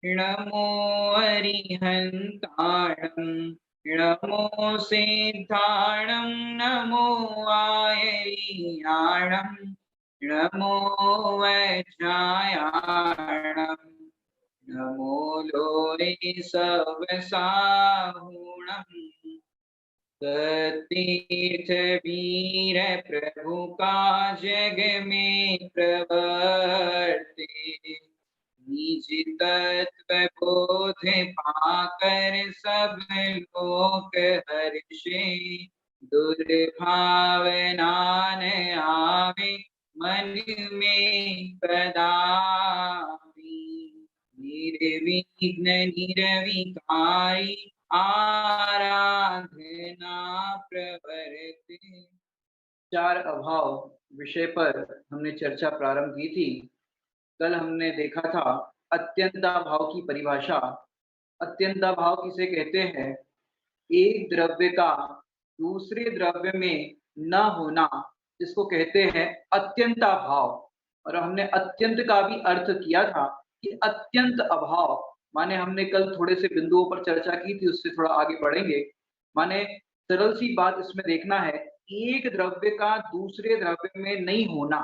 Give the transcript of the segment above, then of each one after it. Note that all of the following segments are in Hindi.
नमो अरिहन्ताणं नमो सिद्धाणं नमो आयर्याणं नमो वज्रायाणं नमो लोरे सवसाहुणम् तीर्थ वीर प्रभु का जग में प्रवर्ते निज तत्व बोध पाकर सब लोक हर्षे दुर्भावना न आवे मन में कदापि निर्विघ्न निर्विकारी आराधना प्रवर्ते। चार अभाव विषय पर हमने चर्चा प्रारंभ की थी। कल हमने देखा था अत्यंताभाव की परिभाषा। अत्यंताभाव किसे कहते हैं? एक द्रव्य का दूसरे द्रव्य में न होना, जिसको कहते हैं अत्यंताभाव। और हमने अत्यंत का भी अर्थ किया था कि अत्यंत अभाव माने, हमने कल थोड़े से बिंदुओं पर चर्चा की थी, उससे थोड़ा आगे बढ़ेंगे। माने सरल सी बात इसमें देखना है, एक द्रव्य का दूसरे द्रव्य में नहीं होना।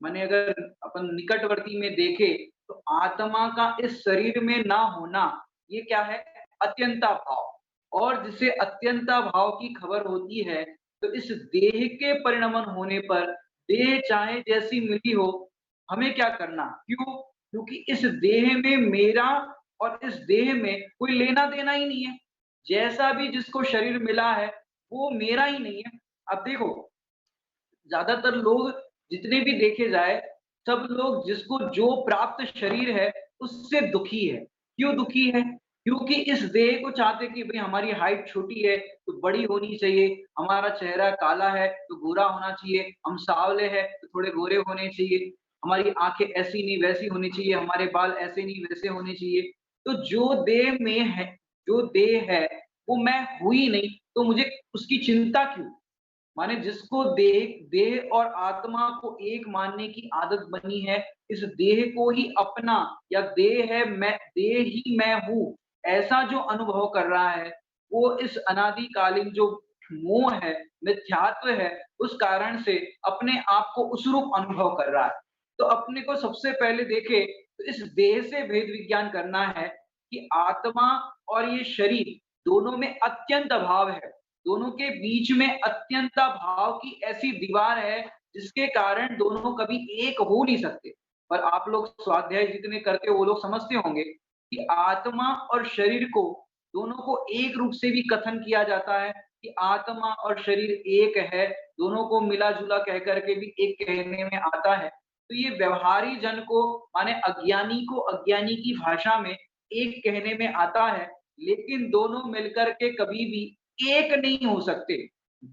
माने अगर अपन निकटवर्ती में देखें तो आत्मा का इस शरीर में ना होना, ये क्या है? अत्यंताभाव। और जिसे अत्यंताभाव की खबर होती है, तो इस देह के परिणमन होने पर देह चाहे जैसी मिली हो, हमें क्या करना? क्यों? क्योंकि इस देह में मेरा और इस देह में कोई लेना देना ही नहीं है। जैसा भी जिसको शरीर मिला है वो मेरा ही नहीं है। अब देखो, ज्यादातर लोग जितने भी देखे जाए, सब लोग जिसको जो प्राप्त शरीर है उससे दुखी है। क्यों दुखी है? क्योंकि इस देह को चाहते कि भाई हमारी हाइट छोटी है तो बड़ी होनी चाहिए, हमारा चेहरा काला है तो गोरा होना चाहिए, हम सांवले हैं तो थोड़े गोरे होने चाहिए, हमारी आंखें ऐसी नहीं वैसी होनी चाहिए, हमारे बाल ऐसे नहीं वैसे होने चाहिए। तो जो देह में है, जो देह है वो मैं हुई नहीं, तो मुझे उसकी चिंता क्यों? माने जिसको देह देह और आत्मा को एक मानने की आदत बनी है, इस देह को ही अपना, या देह है मैं, देह ही मैं हूँ, ऐसा जो अनुभव कर रहा है, वो इस अनादिकालीन जो मोह है, मिथ्यात्व है, उस कारण से अपने आप को उस रूप अनुभव कर रहा है। तो अपने को सबसे पहले देखे तो इस देह से भेद विज्ञान करना है कि आत्मा और ये शरीर दोनों में अत्यंत अभाव है। दोनों के बीच में अत्यंता भाव की ऐसी दीवार है जिसके कारण दोनों कभी एक हो नहीं सकते। पर आप लोग स्वाध्याय जितने करते हो वो लोग समझते होंगे कि आत्मा और शरीर को, दोनों को एक रूप से भी कथन किया जाता है कि आत्मा और शरीर एक है, दोनों को मिला जुला कह करके भी एक कहने में आता है। तो ये व्यवहारी जन को, माने अज्ञानी को अज्ञानी की भाषा में एक कहने में आता है, लेकिन दोनों मिलकर के कभी भी एक नहीं हो सकते।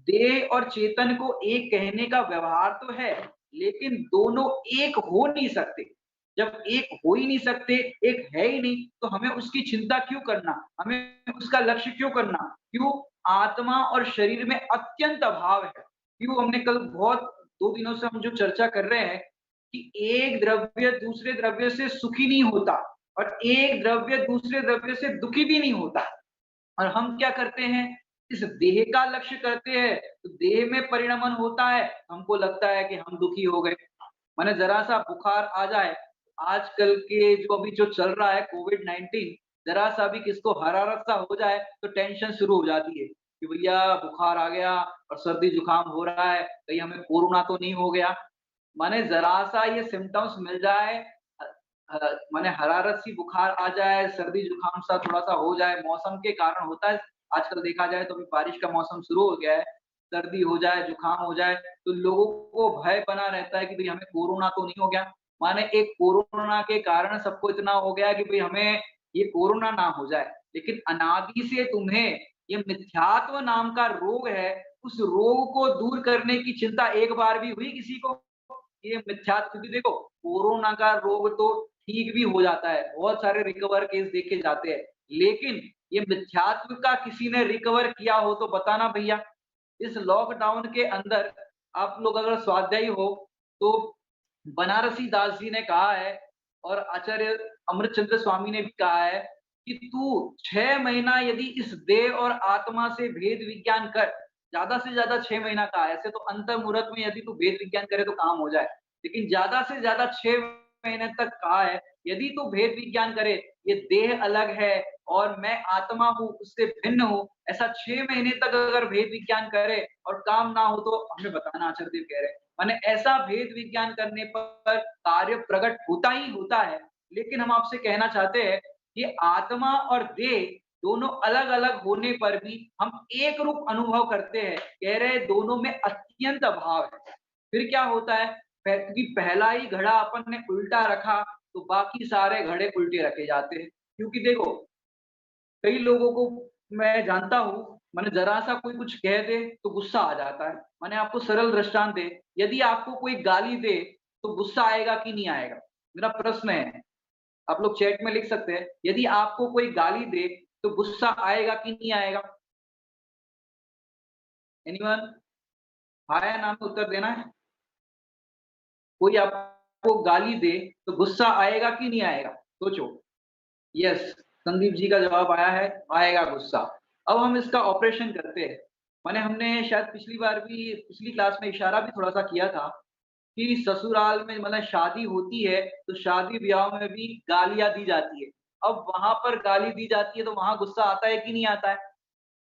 देह और चेतन को एक कहने का व्यवहार तो है, लेकिन दोनों एक हो नहीं सकते। जब एक हो ही नहीं सकते, एक है ही नहीं, तो हमें उसकी चिंता क्यों करना? हमें उसका लक्ष्य क्यों करना? क्यों? आत्मा और शरीर में अत्यंत अभाव है। क्यों? हमने कल बहुत 2 दिनों से हम जो चर्चा कर रहे हैं कि एक द्रव्य दूसरे द्रव्य से सुखी नहीं होता और एक द्रव्य दूसरे द्रव्य से दुखी भी नहीं होता। और हम क्या करते हैं? इस देह का लक्ष्य करते हैं, तो देह में परिणमन होता है, हमको लगता है कि हम दुखी हो गए। माने ज़रा-सा बुखार आ जाए, आजकल के जो अभी जो चल रहा है कोविड-19, ज़रा-सा भी किसको हरारत सा हो जाए तो टेंशन शुरू हो जाती है कि भैया बुखार आ गया और सर्दी-जुकाम हो रहा है, कहीं हमें कोरोना तो नहीं हो गया। माने ज़रा-सा ये सिम्पटम्स मिल जाए, माने हरारत सी बुखार आ जाए, सर्दी-जुकाम सा थोड़ा-सा हो जाए, मौसम के कारण होता है। आजकल देखा जाए तो अभी बारिश का मौसम शुरू हो गया है, सर्दी हो जाए, जुकाम हो जाए, तो लोगों को भय बना रहता है कि भई हमें कोरोना तो नहीं हो गया। माने एक कोरोना के कारण सबको इतना हो गया कि भई हमें ये कोरोना ना हो जाए। लेकिन अनादि से तुम्हें ये मिथ्यात्व नाम का रोग है, उस रोग को दूर करने की चिंता एक बार भी हुई किसी को? ये मिथ्यात्व, क्योंकि देखो कोरोना का रोग तो ठीक भी हो जाता है, बहुत सारे रिकवर केस देखे जाते हैं, लेकिन ये मिथ्यात्व का किसी ने रिकवर किया हो तो बताना भैया। इस लॉकडाउन के अंदर आप लोग अगर स्वाध्यायी हो तो बनारसी दास जी ने कहा है और आचार्य अमृतचंद्र स्वामी ने भी कहा है कि तू 6 महीना यदि इस देह और आत्मा से भेद विज्ञान कर, ज़्यादा से ज़्यादा 6 महीना का है। ऐसे तो अंतर्मुहूर्त में यदि तू भेद विज्ञान करे तो काम हो जाए, लेकिन ज़्यादा से ज़्यादा 6 महीने तक कहा है, यदि तू भेद विज्ञान करे, ये देह अलग है और मैं आत्मा हूँ, उससे भिन्न हूँ, ऐसा 6 महीने तक अगर भेद विज्ञान करे और काम ना हो तो हमें बताना आचार्य देव कह रहे हैं। माने ऐसा भेद विज्ञान करने पर कार्य प्रकट होता ही होता है, लेकिन हम आपसे कहना चाहते हैं कि आत्मा और देह दोनों अलग-अलग होने पर भी हम एक रूप अनुभव करते हैं। कह रहे हैं दोनों में अत्यंत अभाव है। फिर क्या होता है? क्योंकि पहला ही घड़ा अपन ने उल्टा रखा, तो बाकी सारे घड़े उल्टे रखे जाते हैं। क्योंकि देखो, कई लोगों को मैं जानता हूँ, माने ज़रा-सा कोई कुछ कह दे, तो गुस्सा आ जाता है। मैंने आपको सरल दृष्टांत दे, यदि आपको कोई गाली दे, तो गुस्सा आएगा कि नहीं आएगा? मेरा प्रश्न है, आप लोग चैट में लिख सकते हैं, यदि आपको कोई गाली दे, तो गुस्सा आएगा कि नहीं आएगा? एनीवन? हाँ या ना में उत्तर देना है। कोई आपको गाली दे, तो गुस्सा आएगा कि नहीं आएगा? सोचो। यस, संदीप जी का जवाब आया है, आएगा गुस्सा। अब हम इसका ऑपरेशन करते हैं। माने हमने शायद पिछली बार भी पिछली क्लास में इशारा भी थोड़ा-सा किया था कि ससुराल में मतलब शादी होती है, तो शादी-ब्याह में भी गालियाँ दी जाती है। अब वहाँ पर गाली दी जाती है, तो वहाँ गुस्सा आता है कि नहीं आता है?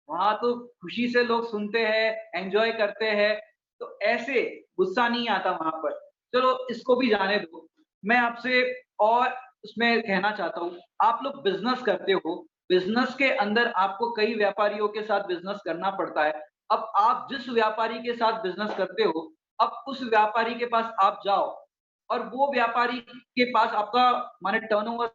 वहाँ तो खुशी से लोग सुनते हैं, एन्जॉय करते हैं, तो ऐसे गुस्सा नहीं आता वहाँ पर। चलो इसको भी जाने दो। मैं आपसे और उसमें कहना चाहता हूँ, आप लोग बिज़नेस करते हो, बिज़नेस के अंदर आपको कई व्यापारियों के साथ बिज़नेस करना पड़ता है। अब आप जिस व्यापारी के साथ बिज़नेस करते हो, अब उस व्यापारी के पास आप जाओ और वो व्यापारी के पास आपका माने टर्नओवर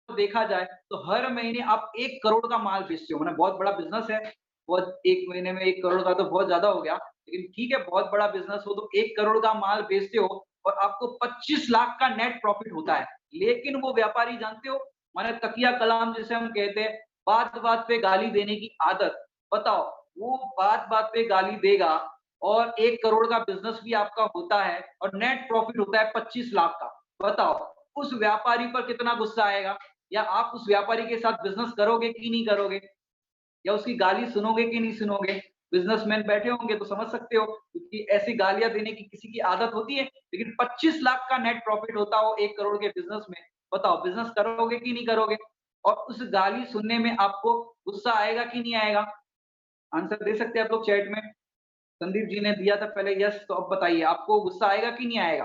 देखा जाए तो हर महीने आप 1 करोड़ का माल बेचते हो, मतलब बहुत बड़ा बिज़नेस है। बहुत 1 महीने में 1 करोड़ का तो बहुत ज़्यादा हो गया। लेकिन ठीक है, बहुत बड़ा बिज़नेस हो तो 1 करोड़ का माल बेचते हो और आपको 25 लाख का नेट प्रॉफ़िट होता है। लेकिन वो व्यापारी जानते हो, माने तकिया कलाम जिसे हम कहते हैं, बात-बात पे गाली देने की आदत। बताओ, वो बात-बात पे गाली देगा और 1 करोड़ का बिज़नेस भी आपका होता है और नेट प्रॉफ़िट होता है 25 लाख का। बताओ, उस व्यापारी पर कितना गुस्सा आएगा? या आप उस व्यापारी के साथ बिज़नेस करोगे कि नहीं करोगे? या उसकी गाली सुनोगे कि नहीं सुनोगे? बिज़नेसमैन बैठे होंगे तो समझ सकते हो क्योंकि ऐसी गालियाँ देने की किसी की आदत होती है, लेकिन 25 लाख का नेट प्रॉफ़िट होता हो 1 करोड़ के बिज़नेस में, बताओ बिज़नेस करोगे कि नहीं करोगे? और उस गाली सुनने में आपको गुस्सा आएगा कि नहीं आएगा? आंसर दे सकते हैं आप लोग चैट में। संदीप जी ने दिया था पहले यस, तो अब बताइए आपको गुस्सा आएगा कि नहीं आएगा?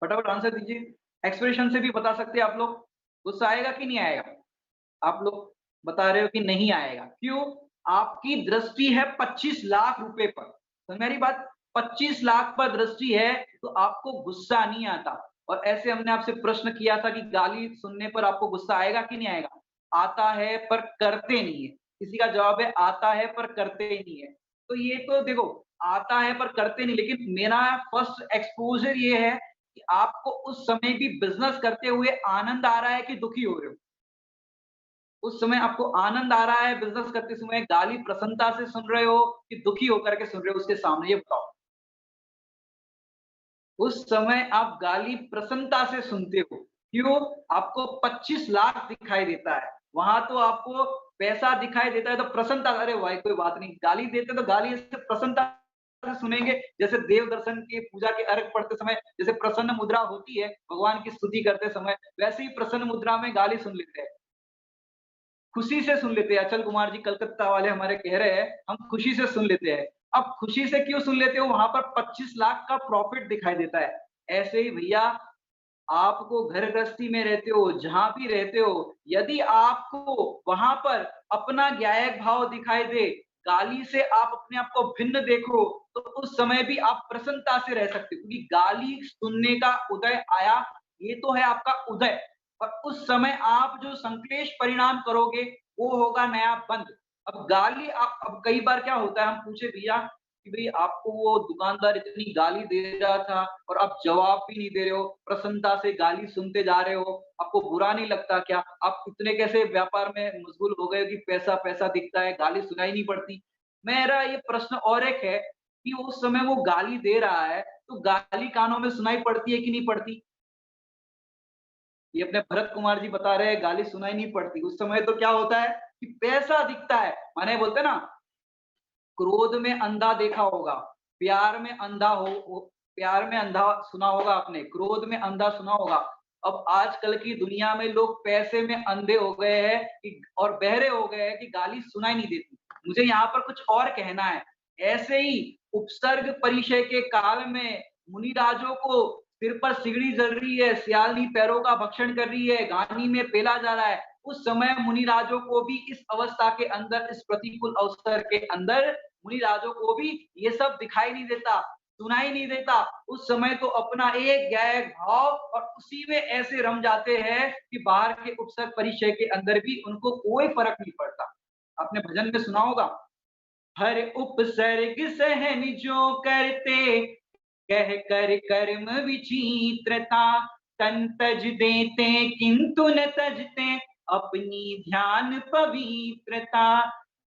फटाफट आंसर दीजिए। एक्सप्रेशन से भी बता सकते हैं आप लोग, गुस्सा आएगा कि नहीं आएगा? आप लोग बता रहे हो कि नहीं आएगा, क्यों? आपकी दृष्टि है 25 लाख रुपए पर। समझ में आ रही बात? 25 लाख पर दृष्टि है, तो आपको गुस्सा नहीं आता। और ऐसे हमने आपसे प्रश्न किया था कि गाली सुनने पर आपको गुस्सा आएगा कि नहीं आएगा? आता है पर करते नहीं है। किसी का जवाब है आता है पर करते ही नहीं है। तो ये तो देखो, आता है पर करते नहीं, लेकिन मेरा फर्स्ट एक्सपोज़र ये है कि आपको उस समय भी बिज़नेस करते हुए आनंद आ रहा है कि दुखी हो रहे हो? उस समय आपको आनंद आ रहा है बिज़नेस करते समय, गाली प्रसन्नता से सुन रहे हो कि दुखी होकर के सुन रहे हो उसके सामने, ये बताओ? उस समय आप गाली प्रसन्नता से सुनते हो। क्यों? आपको 25 लाख दिखाई देता है। वहाँ तो आपको पैसा दिखाई देता है तो प्रसन्नता, अरे भाई कोई बात नहीं, गाली देते तो गाली ऐसे प्रसन्नता से सुनेंगे, जैसे देव दर्शन की पूजा के अर्घ पढ़ते समय जैसे प्रसन्न मुद्रा होती है, भगवान की स्तुति करते समय, वैसे ही प्रसन्न मुद्रा में गाली सुन लेते हैं। खुशी से सुन लेते हैं। अचल कुमार जी कलकत्ता वाले हमारे कह रहे हैं, हम खुशी से सुन लेते हैं। अब खुशी से क्यों सुन लेते हो? वहाँ पर 25 लाख का प्रॉफ़िट दिखाई देता है। ऐसे ही भैया आपको घर गृहस्थी में रहते हो, जहाँ भी रहते हो, यदि आपको वहाँ पर अपना न्यायिक भाव दिखाई दे, गाली से आप अपने आप को भिन्न देखो, तो उस समय भी आप प्रसन्नता से रह सकते हो क्योंकि गाली सुनने का उदय आया, ये तो है आपका उदय। और उस समय आप जो संश्लेष परिणाम करोगे, वो होगा नया बंध। अब गाली आप अब कई बार क्या होता है, हम पूछे भैया कि भई आपको वो दुकानदार इतनी गाली दे रहा था और आप जवाब भी नहीं दे रहे हो, प्रसन्नता से गाली सुनते जा रहे हो, आपको बुरा नहीं लगता क्या? आप इतने कैसे व्यापार में मशगूल हो गए हो कि पैसा-पैसा दिखता है, गाली सुनाई नहीं पड़ती? मेरा ये प्रश्न और एक है कि उस समय वो गाली दे रहा है, तो गाली कानों में सुनाई पड़ती है कि नहीं पड़ती? ये अपने भरत कुमार जी बता रहे हैं गाली सुनाई नहीं पड़ती। उस समय तो क्या होता है कि पैसा दिखता है, माने बोलते हैं ना, क्रोध में अंधा देखा होगा, प्यार में अंधा प्यार में अंधा सुना होगा आपने, क्रोध में अंधा सुना होगा। अब आजकल की दुनिया में लोग पैसे में अंधे हो गए हैं कि और बहरे हो गए हैं कि गाली सुनाई नहीं देती। मुझे यहाँ पर कुछ और कहना है। ऐसे ही उपसर्ग परिचय के काल में मुनिराजों को सिर पर सिगड़ी जल रही है, सियालनी पैरों का भक्षण कर रही है, गानी में पेला जा रहा है। उस समय मुनिराजों को भी इस अवस्था के अंदर, इस प्रतिकूल अवसर के अंदर मुनिराजों को भी ये सब दिखाई नहीं देता, सुनाई नहीं देता। उस समय तो अपना एक गैर भाव और उसी में ऐसे रम जाते हैं कि बाहर के उपसर्ग परिचय के अंदर भी उनको कोई फर्क नहीं पड़ता। आपने भजन में सुना होगा, हर उपसर्ग सहन जो करते, कह कर कर्म विचित्रता, तन तज देते किंतु न तजते, अपनी ध्यान पवित्रता,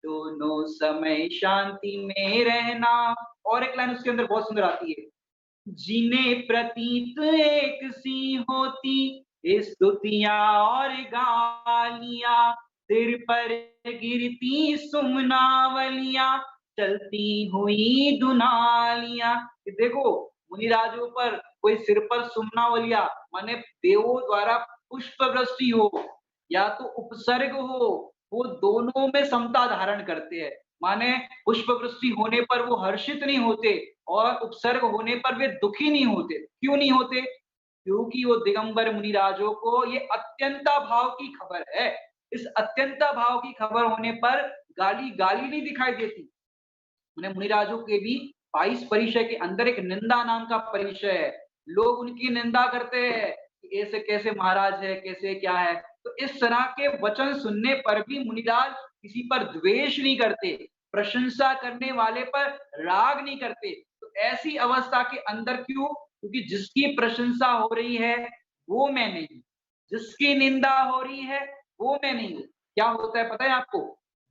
दोनों समय शांति में रहना। और एक लाइन उसके अंदर बहुत सुंदर आती है, जिन्हें प्रतीत एक सी होती, स्तुतियां और गालियां, सिर पर गिरती सुमनावलियां, चलती हुई दुनालियां। देखो, मुनिराजों पर कोई सिर पर सुमनावलिया माने देवों द्वारा पुष्प वृष्टि हो या तो उपसर्ग हो, वो दोनों में समता धारण करते हैं। माने पुष्प वृष्टि होने पर वो हर्षित नहीं होते और उपसर्ग होने पर वे दुखी नहीं होते। क्यों नहीं होते? क्योंकि वो दिगंबर मुनिराजों को ये अत्यंता भाव की खबर है। इस अत्यंता भाव की खबर होने पर गाली गाली नहीं दिखाई देती। उन्हें मुनिराजों के भी 22 परिचय के अंदर एक निंदा नाम का परिचय है। लोग उनकी निंदा करते हैं कि ऐसे कैसे महाराज है, कैसे क्या है। तो इस तरह के वचन सुनने पर भी मुनिराज किसी पर द्वेष नहीं करते, प्रशंसा करने वाले पर राग नहीं करते। तो ऐसी अवस्था के अंदर क्यों? क्योंकि जिसकी प्रशंसा हो रही है वो मैं नहीं, जिसकी निंदा हो रही है वो मैं नहीं हूँ। क्या होता है पता है आपको?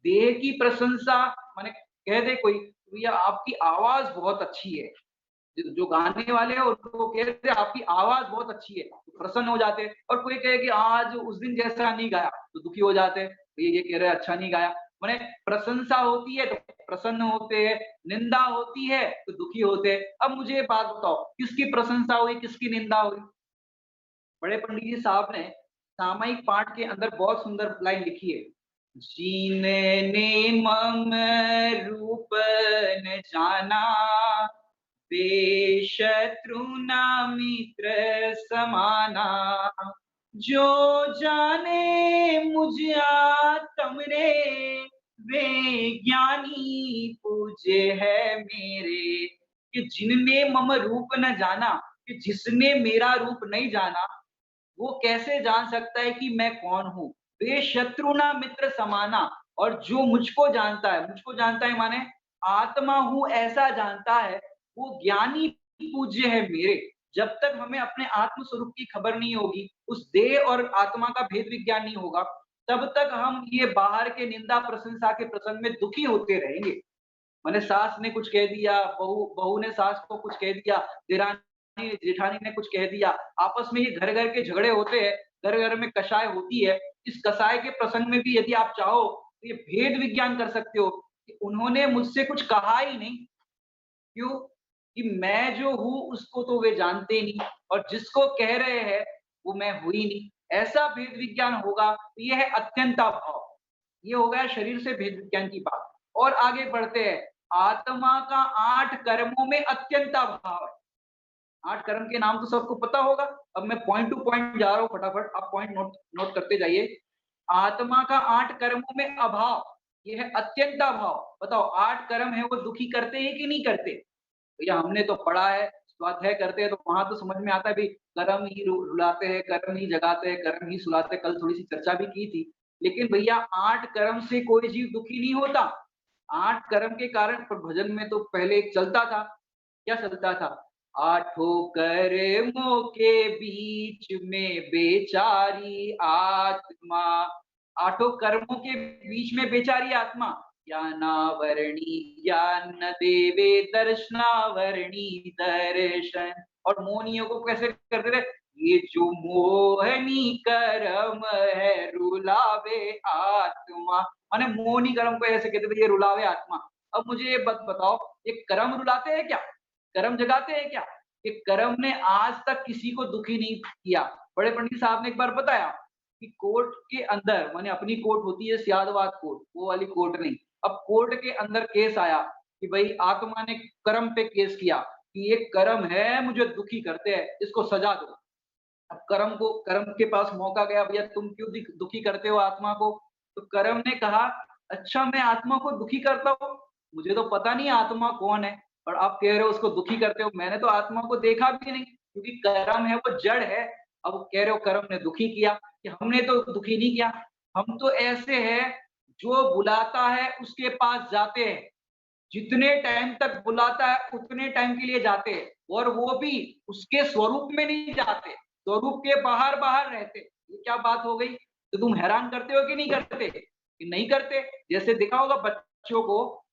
देह की प्रशंसा माने कह दे कोई, भैया आपकी आवाज बहुत अच्छी है, जो गाने वाले हैं उनको कह रहे आपकी आवाज बहुत अच्छी है, तो प्रसन्न हो जाते हैं। और कोई कहे कि आज उस दिन जैसा नहीं गाया तो दुखी हो जाते हैं, ये कह रहे अच्छा नहीं गाया। मैंने प्रशंसा होती है तो प्रसन्न होते हैं, निंदा होती है तो दुखी होते हैं। अब मुझे ये बात बताओ, किसकी प्रशंसा हुई, किसकी निंदा हुई? बड़े पंडित जी साहब ने सामयिक पाठ के अंदर बहुत सुंदर लाइन लिखी है, जिनने मम रूप न जाना, बेशत्रु ना मित्र समाना, जो जाने मुझ आत्म रे, वे ज्ञानी पूज्य है मेरे। कि जिनने मम रूप न जाना, कि जिसने मेरा रूप नहीं जाना, वो कैसे जान सकता है कि मैं कौन हूँ? वे शत्रु ना मित्र समाना, और जो मुझको जानता है माने आत्मा हूँ ऐसा जानता है, वो ज्ञानी पूज्य है मेरे। जब तक हमें अपने आत्म स्वरूप की खबर नहीं होगी, उस देह और आत्मा का भेद विज्ञान नहीं होगा, तब तक हम ये बाहर के निंदा प्रशंसा के प्रसंग में दुखी होते रहेंगे। माने सास ने कुछ कह दिया, बहू बहू ने सास को कुछ कह दिया, देरानी जेठानी ने कुछ कह दिया, आपस में ये घर घर के झगड़े होते हैं, घर घर में कषाय होती है। इस कषाय के प्रसंग में भी यदि आप चाहो तो ये भेद विज्ञान कर सकते हो कि उन्होंने मुझसे कुछ कहा ही नहीं। क्यों? कि मैं जो हूँ उसको तो वे जानते ही नहीं, और जिसको कह रहे हैं वो मैं हूँ ही नहीं। ऐसा भेद विज्ञान होगा तो ये है अत्यंता भाव। ये हो गया शरीर से भेद विज्ञान की बात। और आगे बढ़ते हैं, आत्मा का 8 कर्मों में अत्यंता भाव है। 8 कर्म के नाम तो सबको पता होगा। अब मैं पॉइंट टू पॉइंट जा रहा हूँ, फटाफट आप पॉइंट नोट नोट करते जाइए। आत्मा का 8 कर्मों में अभाव, ये है अत्यंता भाव। बताओ 8 कर्म है वो दुखी करते हैं कि नहीं करते? भैया हमने तो पढ़ा है, स्वाध्याय करते हैं तो वहां तो समझ में आता है भाई, कर्म ही रुलाते हैं, कर्म ही जगाते हैं, कर्म ही सुलाते हैं। कल थोड़ी सी चर्चा भी की थी। लेकिन भैया 8 कर्म से कोई जीव दुखी नहीं होता। 8 कर्म के कारण, पर भजन में तो पहले एक चलता था, क्या चलता था? आठों कर्मों के बीच में बेचारी आत्मा, आठों कर्मों के बीच में बेचारी आत्मा, ज्ञानावरणी ज्ञान न देवे दर्शनावरणी दर्शन। और मोनियों को कैसे करते थे? ये जो मोहनी करम है रुलावे आत्मा, माने मोहनी करम को ऐसे कहते थे, ये रुलावे आत्मा। अब मुझे ये बताओ, ये करम रुलाते हैं क्या? करम जगाते हैं क्या? ये करम ने आज तक किसी को दुखी नहीं किया। बड़े पंडित साहब ने एक बार बताया कि कोर्ट के अंदर, माने अपनी कोर्ट होती है सियादवाद कोर्ट, वो वाली कोर्ट नहीं। अब कोर्ट के अंदर केस आया कि भाई आत्मा ने कर्म पे केस किया कि ये कर्म है मुझे दुखी करते हैं, इसको सजा दो। अब कर्म के पास मौका गया, भैया तुम क्यों दुखी करते हो आत्मा को? तो कर्म ने कहा, अच्छा मैं आत्मा को दुखी करता हूँ, मुझे तो पता नहीं आत्मा कौन है और आप कह रहे हो उसको दुखी करते हो, मैंने तो आत्मा को देखा भी नहीं, क्योंकि कर्म है वो जड़ है। अब वो कह रहे हो कर्म ने दुखी किया, कि हमने तो दुखी नहीं किया, हम तो ऐसे हैं जो बुलाता है उसके पास जाते हैं, जितने टाइम तक बुलाता है उतने टाइम के लिए जाते हैं, और वो भी उसके स्वरूप में नहीं जाते, स्वरूप के बाहर बाहर रहते। ये क्या बात हो गई? तो तुम हैरान करते हो कि नहीं करते? कि नहीं करते। जैसे देखा होगा बच्चों को,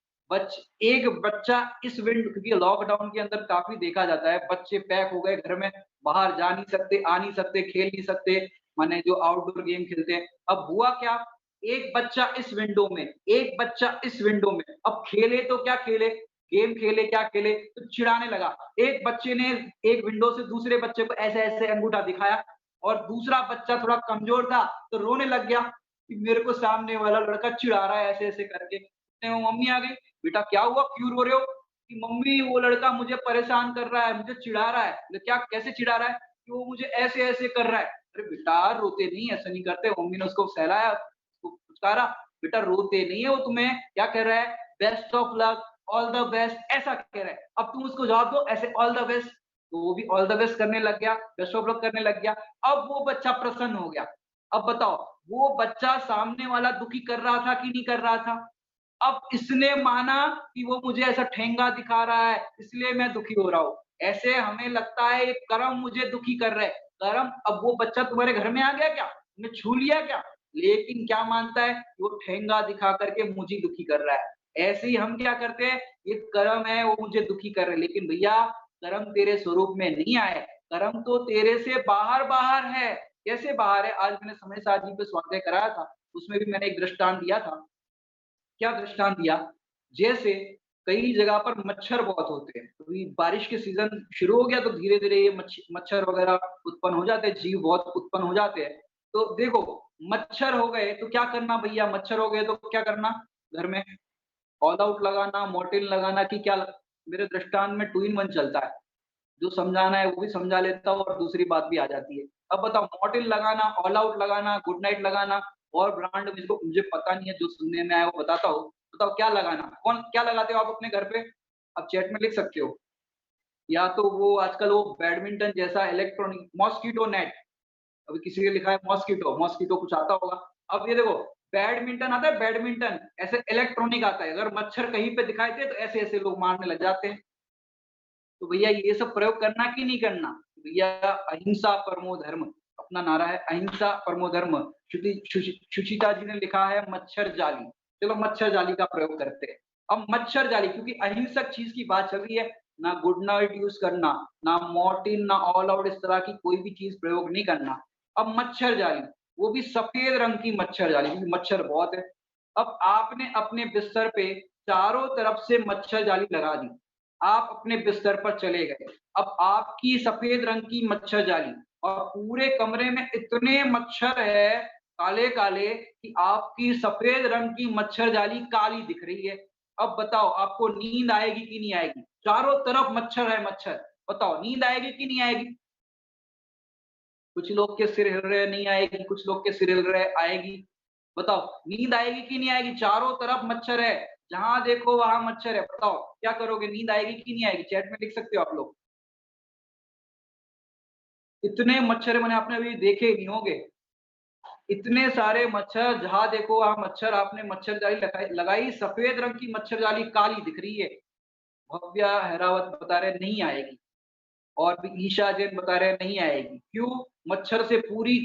एक बच्चा इस विंड, क्योंकि लॉकडाउन के अंदर काफी देखा जाता है, बच्चे पैक हो गए घर में, बाहर जा नहीं सकते, आ नहीं सकते, खेल नहीं सकते, माने जो आउटडोर गेम खेलते हैं। अब हुआ क्या, एक बच्चा इस विंडो में, एक बच्चा इस विंडो में, अब खेले तो क्या खेले, गेम खेले क्या खेले, तो चिढ़ाने लगा। एक बच्चे ने एक विंडो से दूसरे बच्चे को ऐसे ऐसे अंगूठा दिखाया, और दूसरा बच्चा थोड़ा कमजोर था तो रोने लग गया कि मेरे को सामने वाला लड़का चिढ़ा रहा है ऐसे ऐसे करके। वो मम्मी आ गई, बेटा क्या हुआ, क्यों रो रहे हो? कि मम्मी वो लड़का मुझे परेशान कर रहा है, मुझे चिढ़ा रहा है। क्या कैसे चिढ़ा रहा है? कि वो मुझे ऐसे ऐसे कर रहा है। अरे बेटा रोते नहीं, ऐसा नहीं करते। मम्मी ने उसको सहलाया, उसको पुचकारा, बेटा रोते नहीं है, वो तुम्हें क्या कह रहा है, best of luck, all the best, ऐसा कह रहा है। अब तुम उसको जवाब दो ऐसे ऑल द बेस्ट, तो वो भी ऑल द बेस्ट करने लग गया, बेस्ट ऑफ लक करने लग गया। अब वो बच्चा प्रसन्न हो गया। अब बताओ, वो बच्चा सामने वाला दुखी कर रहा था कि नहीं कर रहा था? अब इसने माना कि वो मुझे ऐसा ठेंगा दिखा रहा है, इसलिए मैं दुखी हो रहा हूँ। ऐसे हमें लगता है ये कर्म मुझे दुखी कर रहा है। कर्म, अब वो बच्चा तुम्हारे घर में आ गया क्या? तुमने छू लिया क्या? लेकिन क्या मानता है? वो ठेंगा दिखा करके मुझे दुखी कर रहा है। ऐसे ही हम क्या करते हैं, ये कर्म है वो मुझे दुखी कर रहे हैं। लेकिन भैया कर्म तेरे स्वरूप में नहीं आए, कर्म तो तेरे से बाहर बाहर है। कैसे बाहर है? आज मैंने समय सारणी पे स्वाध्याय कराया था, उसमें भी मैंने एक दृष्टांत दिया था। क्या दृष्टांत दिया? जैसे कई जगह पर मच्छर बहुत होते हैं, अभी बारिश के सीजन शुरू हो गया तो धीरे धीरे ये मच्छर वगैरह उत्पन्न हो जाते हैं, जीव बहुत उत्पन्न हो जाते हैं। तो देखो, मच्छर हो गए तो क्या करना भैया, मच्छर हो गए तो क्या करना घर में? ऑल आउट लगाना, मॉर्टिन लगाना, कि क्या मेरे दृष्टांत में 2 in 1 चलता है, जो समझाना है वो भी समझा लेता हूँ और दूसरी बात भी आ जाती है। अब बताओ, मॉर्टिन लगाना, ऑल आउट लगाना, गुड नाइट लगाना, और ब्रांड मुझको मुझे पता नहीं है, जो सुनने में आया वो बताता हूँ। बताओ क्या लगाना? कौन क्या लगाते हो आप अपने घर पे? आप चैट में लिख सकते हो। या तो वो आजकल वो बैडमिंटन जैसा इलेक्ट्रॉनिक मॉस्किटो नेट, अभी किसी ने लिखा है मॉस्किटो, मॉस्किटो कुछ आता होगा। अब ये देखो, बैडमिंटन आता है, बैडमिंटन ऐसे इलेक्ट्रॉनिक आता है, अगर मच्छर कहीं पे दिखाई दे तो ऐसे-ऐसे लोग मारने लग जाते हैं। तो भैया ये सब प्रयोग करना कि नहीं करना? भैया अहिंसा परमो धर्म, अपना नारा है अहिंसा परमो धर्म। सुचिता जी ने लिखा है मच्छर जाली। चलो मच्छर जाली का प्रयोग करते हैं। अब मच्छर जाली, क्योंकि अहिंसक चीज की बात चल रही है, ना गुड नाइट यूज करना, ना मॉर्टिन, ना ऑल आउट, इस तरह की कोई भी चीज प्रयोग नहीं करना। अब मच्छर जाली, वो भी सफेद रंग की मच्छर जाली, क्योंकि मच्छर बहुत है। अब आपने अपने बिस्तर पे चारों तरफ से मच्छर जाली लगा दी, आप अपने बिस्तर पर चले गए। अब आपकी सफेद रंग की मच्छर जाली, और पूरे कमरे में इतने मच्छर है काले-काले, कि आपकी सफेद रंग की मच्छर जाली काली दिख रही है। अब बताओ आपको नींद आएगी कि नहीं आएगी? चारों तरफ मच्छर है मच्छर। बताओ नींद आएगी कि नहीं आएगी? कुछ लोग के सिर हिल रहे, नहीं आएगी, कुछ लोग के सिर हिल रहे, आएगी। बताओ नींद आएगी कि नहीं आएगी? चारों तरफ मच्छर है, जहाँ देखो वहाँ मच्छर है। बताओ क्या करोगे? नींद आएगी कि नहीं आएगी? चैट में लिख सकते हो आप लोग। इतने मच्छर मैंने आपने अभी देखे ही नहीं होंगे। इतने सारे मच्छर, जहाँ देखो वहाँ मच्छर। आपने मच्छर जाली लगाई, सफेद रंग की मच्छर जाली काली दिख रही है। भव्या हैरावत बता रहे नहीं आएगी, और भी ईशा जैन बता रहे नहीं आएगी। क्यों? मच्छर से पूरी,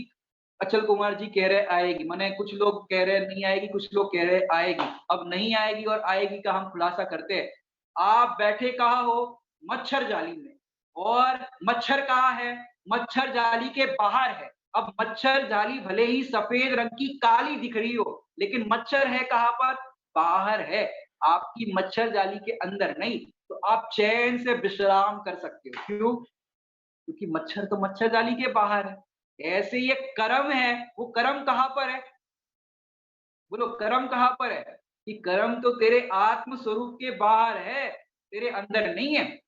अचल कुमार जी कह रहे आएगी, माने कुछ लोग कह रहे नहीं आएगी, कुछ लोग कह रहे आएगी। अब नहीं आएगी और आएगी का हम खुलासा करते हैं। आप बैठे कहाँ हो? मच्छर जाली में। और मच्छर कहाँ है? मच्छर जाली के बाहर है। अब मच्छर जाली भले ही सफेद रंग की काली दिख रही हो, लेकिन मच्छर है कहाँ पर? बाहर है, आपकी मच्छर जाली के अंदर नहीं। तो आप चैन से विश्राम कर सकते हो। क्यों? क्योंकि मच्छर तो मच्छर जाली के बाहर है। ऐसे ये कर्म है, वो कर्म कहाँ पर है? बोलो कर्म कहाँ पर है? कि कर्म तो तेरे आत्म स्वरूप के बाहर है, तेरे अंदर नहीं है।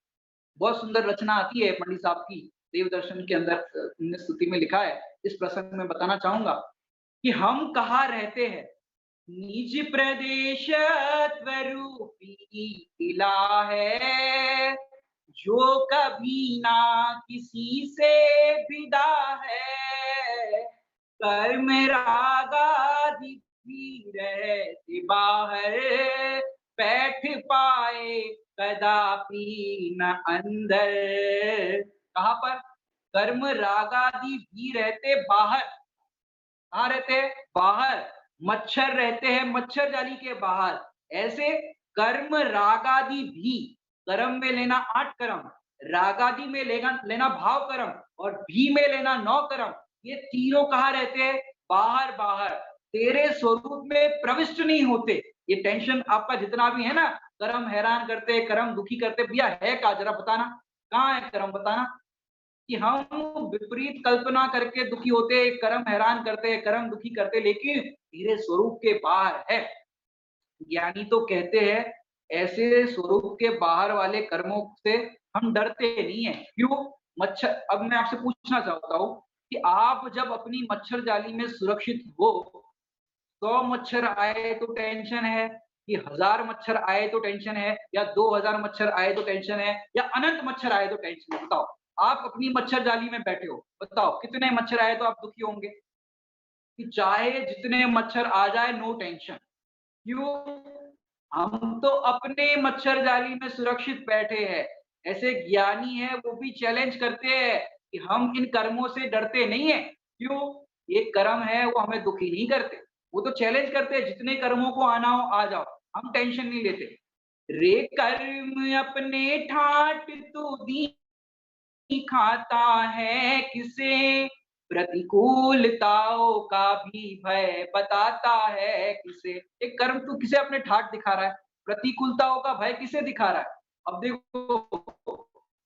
बहुत सुंदर रचना आती है पंडित साहब की, देव दर्शन के अंदर उन्होंने स्तुति में लिखा है, इस प्रसंग में बताना चाहूँगा कि हम कहाँ रहते हैं? निज प्रदेश स्वरूपी किला है, जो कभी ना किसी से विदा है। कर्म रागादि भी रहते बाहर, बैठ पाए कदापि न अंदर। कहाँ पर? कर्म रागादि भी रहते बाहर। कहाँ रहते हैं? बाहर। मच्छर रहते हैं मच्छर जाली के बाहर। ऐसे कर्म रागादि भी, कर्म में लेना 8 कर्म, रागादि में लेना भाव कर्म और भी में लेना 9 कर्म। ये तीनों कहाँ रहते हैं? बाहर बाहर। तेरे स्वरूप में प्रविष्ट नहीं होते। ये टेंशन आपका जितना भी है ना, कर्म हैरान करते, कर्म दुखी करते, भैया है क्या? जरा बताना, कहाँ है कर्म? बताना। कि हम विपरीत कल्पना करके दुखी होते, कर्म हैरान करते, कर्म दुखी करते, लेकिन तेरे स्वरूप के बाहर है। ज्ञानी तो कहते हैं ऐसे स्वरूप के बाहर वाले कर्मों से हम डरते नहीं है। क्यों? मच्छर, अब मैं आपसे पूछना चाहता हूँ कि आप जब अपनी मच्छर जाली में सुरक्षित हो, 100 मच्छर आए तो टेंशन है, कि 1000 मच्छर आए तो टेंशन है, या 2000 मच्छर आए तो टेंशन है, या अनंत मच्छर आए तो टेंशन है? बताओ। आप अपनी मच्छर जाली में बैठे हो, बताओ कितने मच्छर आए तो आप दुखी होंगे? कि चाहे जितने मच्छर आ जाए, नो टेंशन। क्यों? हम तो अपने मच्छर जाली में सुरक्षित बैठे हैं। ऐसे ज्ञानी है वो भी चैलेंज करते हैं कि हम इन कर्मों से डरते नहीं है। क्यों? ये कर्म है वो हमें दुखी नहीं करते। वो तो चैलेंज करते हैं जितने कर्मों को आना हो आ जाओ, हम टेंशन नहीं लेते। रे कर्म अपने ठाट तू दी खाता है किसे, प्रतिकूलताओं का भी भय बताता है किसे। एक कर्म तू किसे अपने ठाट दिखा रहा है, प्रतिकूलताओं का भय किसे दिखा रहा है? अब देखो,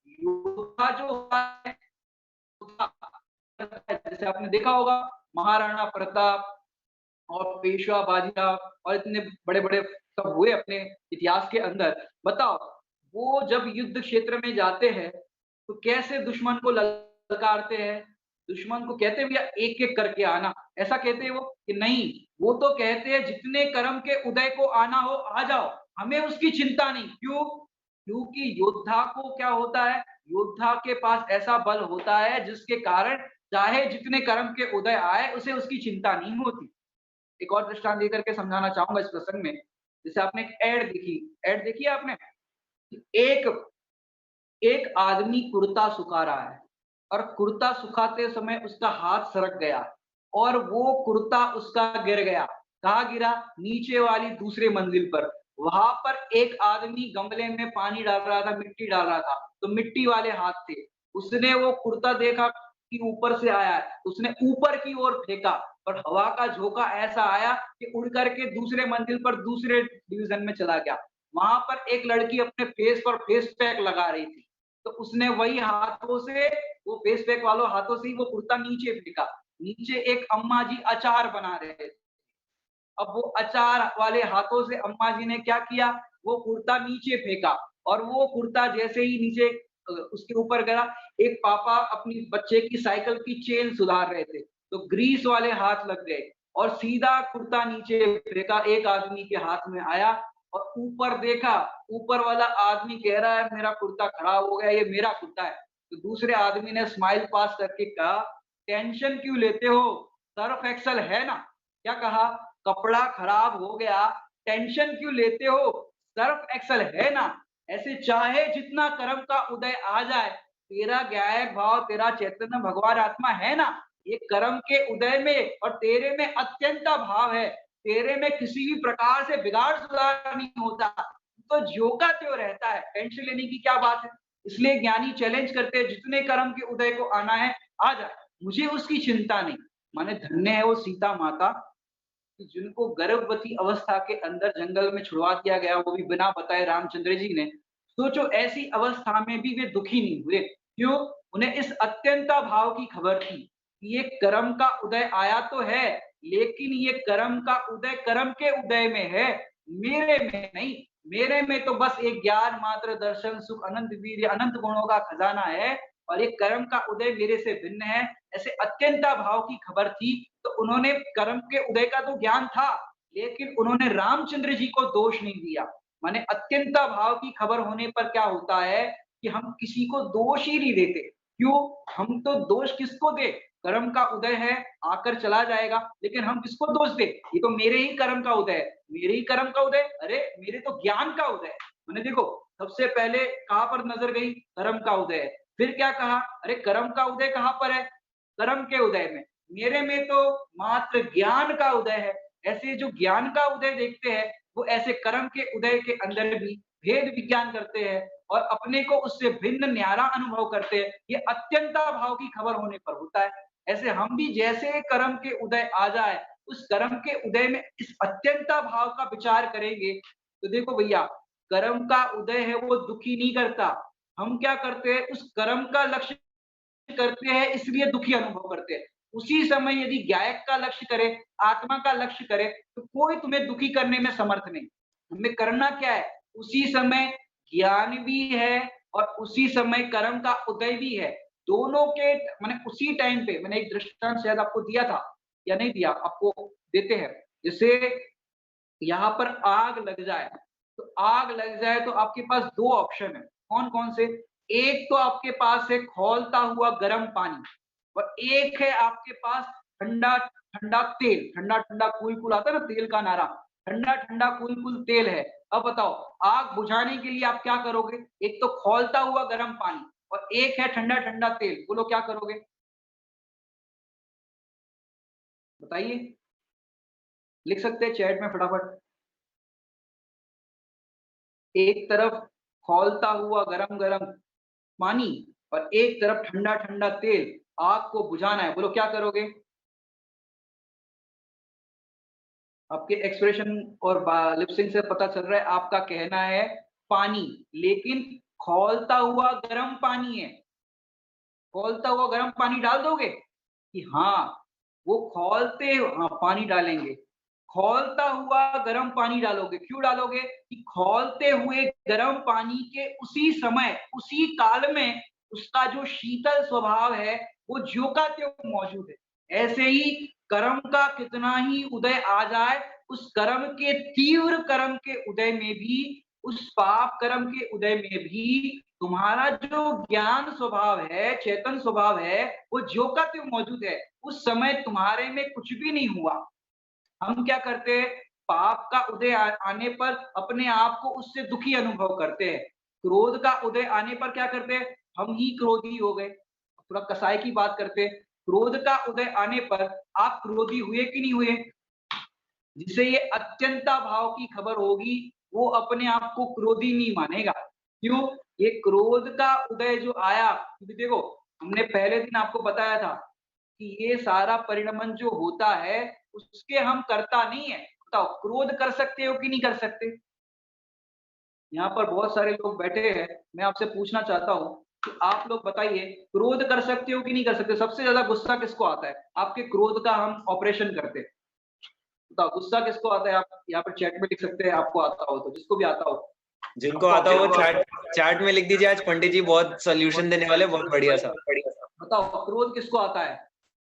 योद्धा जो होता है, जैसे आपने देखा होगा महाराणा प्रताप और पेशवा बाजीराव और इतने बड़े-बड़े सब हुए अपने इतिहास के अंदर। बताओ, वो जब युद्ध क्षेत्र में जाते हैं, तो कैसे दुश्मन को ललकारते हैं? दुश्मन को कहते हैं भैया एक-एक करके आना, ऐसा कहते हैं वो? कि नहीं, वो तो कहते हैं जितने कर्म के उदय को आना हो आ जाओ, हमें उसकी चिंता नहीं। क्यों? क्योंकि योद्धा को क्या होता है? योद्धा के पास ऐसा बल होता है जिसके कारण चाहे जितने कर्म के उदय आए, उसे उसकी चिंता नहीं होती। एक और दृष्टांत देकर के समझाना चाहूँगा इस प्रसंग में। जैसे आपने एक ऐड देखी है आपने? एक एक आदमी कुर्ता सुखा रहा है और कुर्ता सुखाते समय उसका हाथ सरक गया और वो कुर्ता उसका गिर गया। कहाँ गिरा? नीचे वाली दूसरे मंजिल पर। वहां पर एक आदमी गमले में पानी डाल रहा था, मिट्टी डाल रहा था, तो मिट्टी वाले हाथ थे। उसने वो कुर्ता देखा कि ऊपर से आया है, उसने ऊपर की ओर फेंका और हवा का झोंका ऐसा आया कि उड़ करके दूसरे मंजिल पर दूसरे डिवीजन में चला गया। वहां पर एक लड़की अपने फेस पर फेस पैक लगा रही थी, तो उसने वही हाथों से, वो फेस पैक वालों हाथों से ही वो कुर्ता नीचे फेंका। नीचे एक अम्मा जी अचार बना रहे थे। अब वो अचार वाले हाथों से अम्मा जी ने क्या किया? वो कुर्ता नीचे फेंका और वो कुर्ता जैसे ही नीचे उसके ऊपर गया, एक पापा अपनी बच्चे की साइकिल की चेन सुधार रहे थे, तो ग्रीस वाले हाथ लग गए और सीधा कुर्ता नीचे फेंका, एक आदमी के हाथ में आया और ऊपर देखा, ऊपर वाला आदमी कह रहा है मेरा कुर्ता खराब हो गया, ये मेरा कुर्ता है। तो दूसरे आदमी ने स्माइल पास करके कहा, टेंशन क्यों लेते हो? सर्फ एक्सेल है ना? क्या कहा? कपड़ा खराब हो गया, टेंशन क्यों लेते हो? सर्फ एक्सेल है ना? ऐसे चाहे जितना कर्म का उदय आ जाए, तेरा ज्ञायक भाव, तेरा चैतन्य भगवान आत्मा है ना? ये कर्म के उदय में और तेरे में अत्यंत भाव है। तेरे में किसी भी प्रकार से बिगाड़ सुधार नहीं होता, तो ज्यों का त्यों रहता है, टेंशन लेने की क्या बात है? इसलिए ज्ञानी चैलेंज करते हैं जितने कर्म के उदय को आना है आ जाए, मुझे उसकी चिंता नहीं। माने धन्य है वो सीता माता कि जिनको गर्भवती अवस्था के अंदर जंगल में छुड़वा दिया गया, वो भी बिना बताए रामचंद्र जी ने। सोचो ऐसी अवस्था में भी वे दुखी नहीं हुए। क्यों? उन्हें इस अत्यंता भाव की खबर थी कि ये कर्म का उदय आया तो है, लेकिन ये कर्म का उदय कर्म के उदय में है, मेरे में नहीं। मेरे में तो बस एक ज्ञान मात्र, दर्शन, सुख, अनंत वीर्य, अनंत गुणों का खजाना है और ये कर्म का उदय मेरे से भिन्न है। ऐसे अत्यंता भाव की खबर थी, तो उन्होंने कर्म के उदय का तो ज्ञान था, लेकिन उन्होंने रामचंद्र जी को दोष नहीं दिया। माने अत्यंता भाव की खबर होने पर क्या होता है कि हम किसी को दोष ही नहीं देते। क्यों? हम तो दोष किसको दें? कर्म का उदय है, आकर चला जाएगा, लेकिन हम किसको दोष दें? ये तो मेरे ही कर्म का उदय है, मेरे ही कर्म का उदय, अरे मेरे तो ज्ञान का उदय है। मैंने देखो सबसे पहले कहाँ पर नजर गई? कर्म का उदय है। फिर क्या कहा? अरे कर्म का उदय कहाँ पर है? कर्म के उदय में। मेरे में तो मात्र ज्ञान का उदय है। ऐसे जो ज्ञान का उदय देखते हैं, वो ऐसे कर्म के उदय के अंदर भी भेद विज्ञान करते हैं और अपने को उससे भिन्न न्यारा अनुभव करते हैं। ये अत्यंता भाव की खबर होने पर होता है। ऐसे हम भी जैसे कर्म के उदय आ जाए, उस कर्म के उदय में इस अत्यंता भाव का विचार करेंगे, तो देखो भैया, कर्म का उदय है वो दुखी नहीं करता। हम क्या करते हैं? उस कर्म का लक्ष्य करते हैं, इसलिए दुखी अनुभव करते हैं। उसी समय यदि गायक का लक्ष्य करे, आत्मा का लक्ष्य करे, तो कोई तुम्हें दुखी करने में समर्थ नहीं। हमें करना क्या है? उसी समय ज्ञान भी है और उसी समय कर्म का उदय भी है। दोनों के मैंने उसी टाइम पे मैंने एक दृष्टांत शायद आपको दिया था या नहीं दिया, आपको देते हैं। जैसे यहाँ पर आग लग जाए, तो आग लग जाए तो आपके पास 2 ऑप्शन है। कौन-कौन से? एक तो आपके पास है खौलता हुआ गर्म पानी और एक है आपके पास ठंडा-ठंडा तेल, ठंडा-ठंडा कूल-कूल आता है ना तेल का नारा, ठंडा-ठंडा कूल-कूल तेल है। अब बताओ आग बुझाने के लिए आप क्या करोगे? एक तो खौलता हुआ गर्म पानी और एक है ठंडा-ठंडा तेल, बोलो क्या करोगे? बताइए, लिख सकते हैं चैट में फटाफट। एक तरफ खौलता हुआ गरम-गरम पानी और एक तरफ ठंडा-ठंडा तेल, आग को बुझाना है, बोलो क्या करोगे? आपके एक्सप्रेशन और लिप सिंक से पता चल रहा है आपका कहना है पानी, लेकिन खौलता हुआ गर्म पानी है। खौलता हुआ गर्म पानी डाल दोगे? कि हाँ, वो खौलते हाँ, पानी डालेंगे। खौलता हुआ गर्म पानी डालोगे, क्यों डालोगे? कि खौलते हुए गर्म पानी के उसी समय, उसी काल में उसका जो शीतल स्वभाव है, वो ज्यों का त्यों मौजूद है। ऐसे ही कर्म का कितना ही उदय आ जाए, उस कर्म के तीव्र कर्म के उदय में भी, उस पाप कर्म के उदय में भी तुम्हारा जो ज्ञान स्वभाव है, चेतन स्वभाव है, वो ज्यों का त्यों मौजूद है। उस समय तुम्हारे में कुछ भी नहीं हुआ। हम क्या करते हैं? पाप का उदय आने पर अपने आप को उससे दुखी अनुभव करते हैं। क्रोध का उदय आने पर क्या करते हैं? हम ही क्रोधी हो गए। थोड़ा कसाई की बात करते हैं। क्रोध का उदय आने पर आप क्रोधी हुए कि नहीं हुए? जिसे ये अत्यंता भाव की खबर होगी, वो अपने आप को क्रोधी नहीं मानेगा। क्यों? ये क्रोध का उदय जो आया, क्योंकि देखो हमने पहले दिन आपको बताया था कि ये सारा परिणमन जो होता है, उसके हम कर्ता नहीं है। बताओ क्रोध कर सकते हो कि नहीं कर सकते? यहाँ पर बहुत सारे लोग बैठे हैं, मैं आपसे पूछना चाहता हूँ कि आप लोग बताइए क्रोध कर सकते हो कि नहीं कर सकते? सबसे ज़्यादा गुस्सा किसको आता है? आपके क्रोध का हम ऑपरेशन करते हैं। बताओ गुस्सा किसको आता है? आप यहाँ पर चैट में लिख सकते हैं आपको आता हो तो, जिसको भी आता हो। जिनको आता हो चैट चैट में लिख दीजिए। आज पंडित जी बहुत सोल्यूशन देने वाले, बहुत बढ़िया सा। बताओ क्रोध किसको आता है?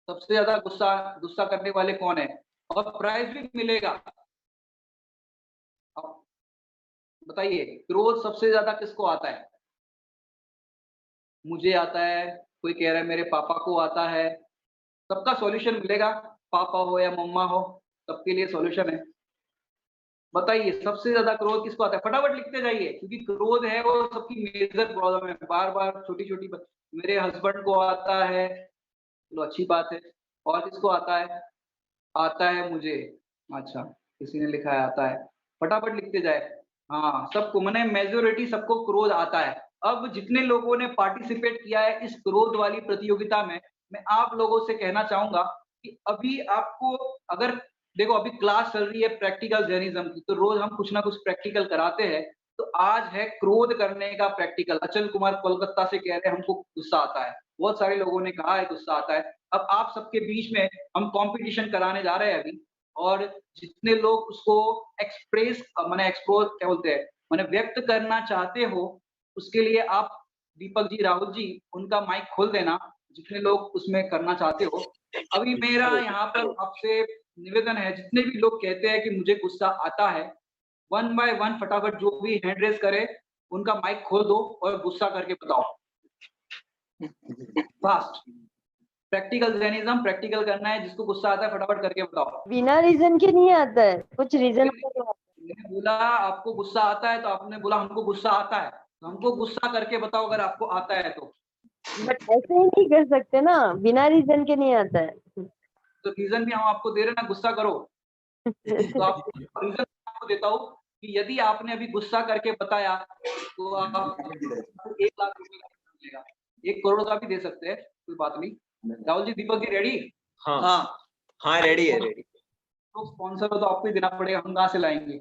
सबसे ज्यादा गुस्सा गुस्सा करने वाले कौन है? और प्राइज भी मिलेगा। अब बताइए क्रोध सबसे ज्यादा किसको आता है? मुझे आता है, कोई कह रहा है मेरे पापा को आता है। सबका सॉल्यूशन मिलेगा, पापा हो या मम्मा हो, सबके लिए सॉल्यूशन है। बताइए सबसे ज्यादा क्रोध किसको आता है? फटाफट लिखते जाइए, क्योंकि क्रोध है वो सबकी मेजर प्रॉब्लम है। बार बार छोटी छोटी मेरे हस्बैंड को आता है, चलो अच्छी बात है। और किसको आता है? आता है मुझे। अच्छा, किसी ने लिखा है आता है। फटाफट लिखते जाए। हाँ, सबको माने मेजॉरिटी सबको क्रोध आता है। अब जितने लोगों ने पार्टिसिपेट किया है इस क्रोध वाली प्रतियोगिता में, मैं आप लोगों से कहना चाहूंगा कि अभी आपको अगर देखो अभी क्लास चल रही है प्रैक्टिकल जैनिज्म की, तो रोज हम कुछ ना कुछ प्रैक्टिकल कराते हैं। तो आज है क्रोध करने का प्रैक्टिकल। अचल कुमार कोलकाता से कह रहे हैं हमको गुस्सा आता है, बहुत सारे लोगों ने कहा है गुस्सा आता है। अब आप सबके बीच में हम कंपटीशन कराने जा रहे हैं अभी, और जितने लोग उसको एक्सप्रेस माने एक्सप्लोर क्या बोलते हैं माने व्यक्त करना चाहते हो, उसके लिए आप दीपक जी, राहुल जी, उनका माइक खोल देना, जितने लोग उसमें करना चाहते हो। अभी मेरा यहाँ पर आपसे निवेदन है, जितने भी लोग कहते हैं कि मुझे गुस्सा आता है, 1 बाय 1 फटाफट जो भी हैंड रेज़ करे, उनका माइक खोल दो और गुस्सा करके बताओ। फास्ट प्रैक्टिकल ज़ेनिज़्म प्रैक्टिकल करना है, जिसको गुस्सा आता है फटाफट करके बताओ। बिना रीजन के नहीं आता है, कुछ रीजन मैंने बोला आपको गुस्सा आता है, तो आपने बोला हमको गुस्सा आता है, तो हमको गुस्सा करके बताओ अगर आपको आता है तो। बट ऐसे ही नहीं कर सकते ना, बिना रीजन के नहीं आता है। तो रीज़न भी हम आपको दे रहे हैं ना, गुस्सा करो। तो आपको रीज़न आपको देता हूँ कि यदि आपने अभी गुस्सा करके बताया, तो आपको 1 लाख रुपए का मिलेगा। 1 करोड़ का भी दे सकते हैं, कोई बात नहीं। राहुल जी, दीपक जी रेडी? हाँ हाँ, हाँ रेडी है रेडी। तो स्पॉन्सर हो तो आपको ही देना पड़ेगा, हम कहाँ से लाएंगे?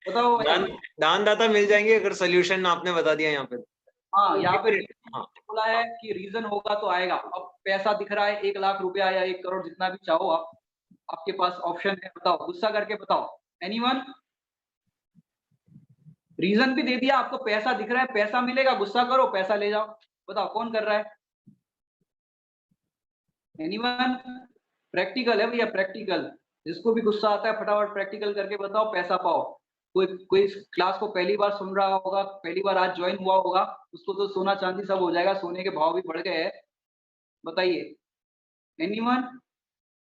बताओ दान दानदाता मिल जाएंगे अगर सोल्यूशन आपने बता दिया यहाँ पे। हाँ, यहाँ पे हाँ बोला है कि रीजन होगा तो आएगा। अब पैसा दिख रहा है 1 लाख रुपया या 1 करोड़, जितना भी चाहो आप, आपके पास ऑप्शन है, बताओ, गुस्सा करके बताओ। एनीवन? रीजन भी दे दिया, आपको पैसा दिख रहा है, पैसा मिलेगा, गुस्सा करो, पैसा ले जाओ। बताओ कौन कर रहा है? एनीवन? प्रैक्टिकल है भैया, प्रैक्टिकल। जिसको भी गुस्सा आता है फटाफट प्रैक्टिकल करके बताओ, पैसा पाओ। कोई कोई इस क्लास को पहली बार सुन रहा होगा, पहली बार आज ज्वाइन हुआ होगा, उसको तो सोना चांदी सब हो जाएगा, सोने के भाव भी बढ़ गए हैं। बताइए एनीवन?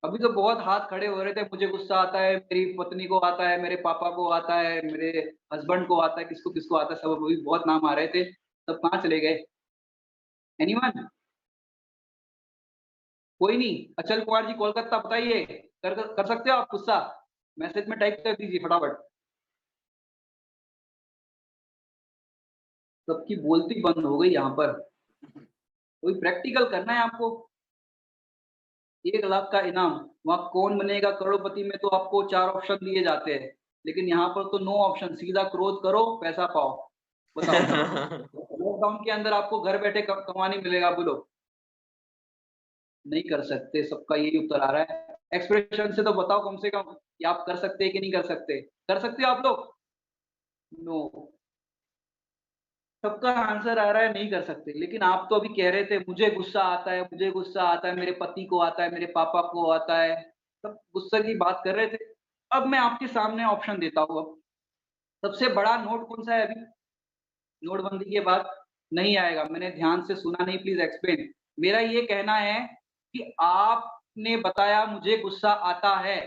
अभी तो बहुत हाथ खड़े हो रहे थे, मुझे गुस्सा आता है, मेरी पत्नी को आता है, मेरे पापा को आता है, मेरे हस्बैंड को आता है, किसको किसको आता है, सब अभी बहुत नाम आ रहे थे, सब कहाँ चले गए? एनीवन? कोई नहीं। अचल कुमार जी कोलकाता, बताइए, कर सकते हो आप गुस्सा? मैसेज में टाइप कर दीजिए फटाफट। सबकी बोलती बंद हो गई यहाँ पर। कोई प्रैक्टिकल करना है आपको। 1 लाख का इनाम, वहाँ कौन बनेगा करोड़पति में तो आपको 4 ऑप्शन दिए जाते हैं, लेकिन यहाँ पर तो नो ऑप्शन, सीधा क्रोध करो, पैसा पाओ। बताओ लॉकडाउन के अंदर आपको घर बैठे कमाने मिलेगा, बोलो। नहीं कर सकते, सबका यही उत्तर आ रहा है। एक्सप्रेशन से तो बताओ कम से कम कि आप कर सकते हैं कि नहीं कर सकते। कर सकते हो आप लोग? नो। सबका आंसर आ रहा है नहीं कर सकते, लेकिन आप तो अभी कह रहे थे मुझे गुस्सा आता है, मुझे गुस्सा आता है, मेरे पति को आता है, मेरे पापा को आता है, सब गुस्से की बात कर रहे थे। अब मैं आपके सामने ऑप्शन देता हूँ। अब सबसे बड़ा नोट कौन सा है अभी? नोटबंदी के बाद नहीं आएगा, मैंने ध्यान से सुना नहीं, प्लीज एक्सप्लेन। मेरा ये कहना है कि आपने बताया मुझे गुस्सा आता है।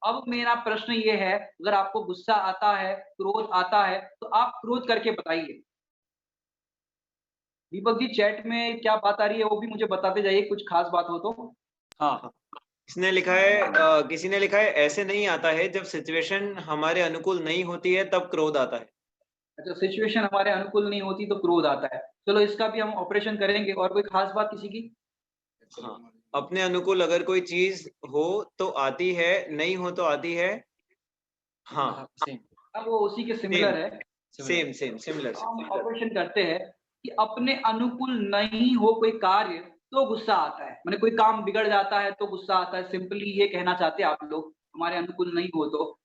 अब मेरा प्रश्न ये है, अगर आपको गुस्सा आता है, क्रोध आता है, तो आप क्रोध करके बताइए। दीपक जी, चैट में क्या बात आ रही है वो भी मुझे बताते जाइए, कुछ खास बात हो तो। हाँ, इसने लिखा है किसी ने लिखा है ऐसे नहीं आता है, जब सिचुएशन हमारे अनुकूल नहीं होती है तब क्रोध आता है। अच्छा, सिचुएशन हमारे अनुकूल नहीं होती तो क्रोध आता है। चलो इसका भी हम ऑपरेशन करेंगे। और कोई खास बात किसी की? हाँ, अपने अनुकूल अगर कोई चीज हो तो आती है, नहीं हो तो आती है। हाँ अब वो उसी के सिमिलर है। Same similar. हम ऑपरेशन करते हैं कि अपने अनुकूल नहीं हो कोई कार्य तो गुस्सा आता है, मैंने कोई काम बिगड़ जाता है तो गुस्सा आता है। सिंपली ये कहना चाहते हैं आप लोग, हमारे अनुकूल नहीं हो तो।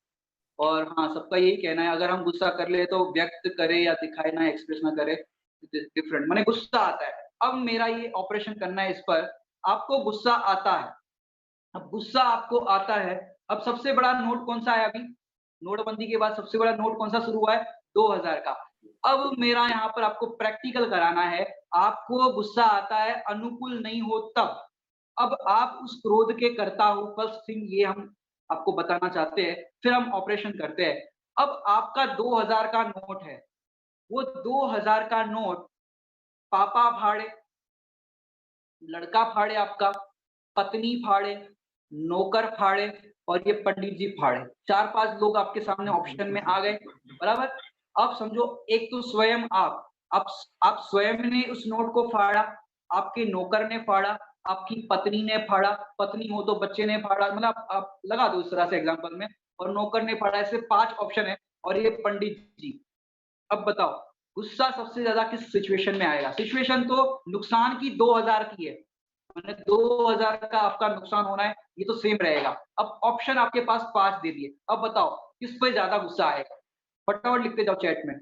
और हाँ, सबका यही कहना है, अगर हम गुस्सा कर ले तो व्यक्त करे या दिखाए ना, एक्सप्रेस ना करे, डिफरेंट, मैंने गुस्सा आता है। अब मेरा ये ऑपरेशन करना है इस पर। आपको गुस्सा आता है, अब गुस्सा आपको आता है। अब सबसे बड़ा नोट कौन सा है अभी? नोटबंदी के बाद सबसे बड़ा नोट कौन सा शुरू हुआ है? 2000 का। अब मेरा यहाँ पर आपको प्रैक्टिकल कराना है। आपको गुस्सा आता है, अनुकूल नहीं हो तब। अब आप उस क्रोध के कर्ता हो, फर्स्ट थिंग ये हम आपको बताना चाहते हैं, फिर हम ऑपरेशन करते हैं। अब आपका 2000 का नोट है, वो 2000 का नोट पापा फाड़े, लड़का फाड़े आपका, पत्नी फाड़े, नौकर फाड़े और ये पंडित जी फाड़े। 4-5 लोग आपके सामने ऑप्शन में आ गए, बराबर? अब समझो, एक तो स्वयं आप स्वयं ने उस नोट को फाड़ा, आपके नौकर ने फाड़ा, आपकी पत्नी ने फाड़ा, पत्नी हो तो बच्चे ने फाड़ा, मतलब आप लगा दो इस तरह से एग्जांपल में, और नौकर ने फाड़ा, ऐसे 5 ऑप्शन है और ये पंडित जी। अब बताओ गुस्सा सबसे ज्यादा किस सिचुएशन में आएगा? सिचुएशन तो नुकसान की 2000 की है, मैंने 2000 का आपका नुकसान होना है, ये तो सेम रहेगा। अब ऑप्शन आपके पास 5 दे दिए, अब बताओ किस पे ज्यादा गुस्सा आएगा? फटाफट लिखते जाओ चैट में।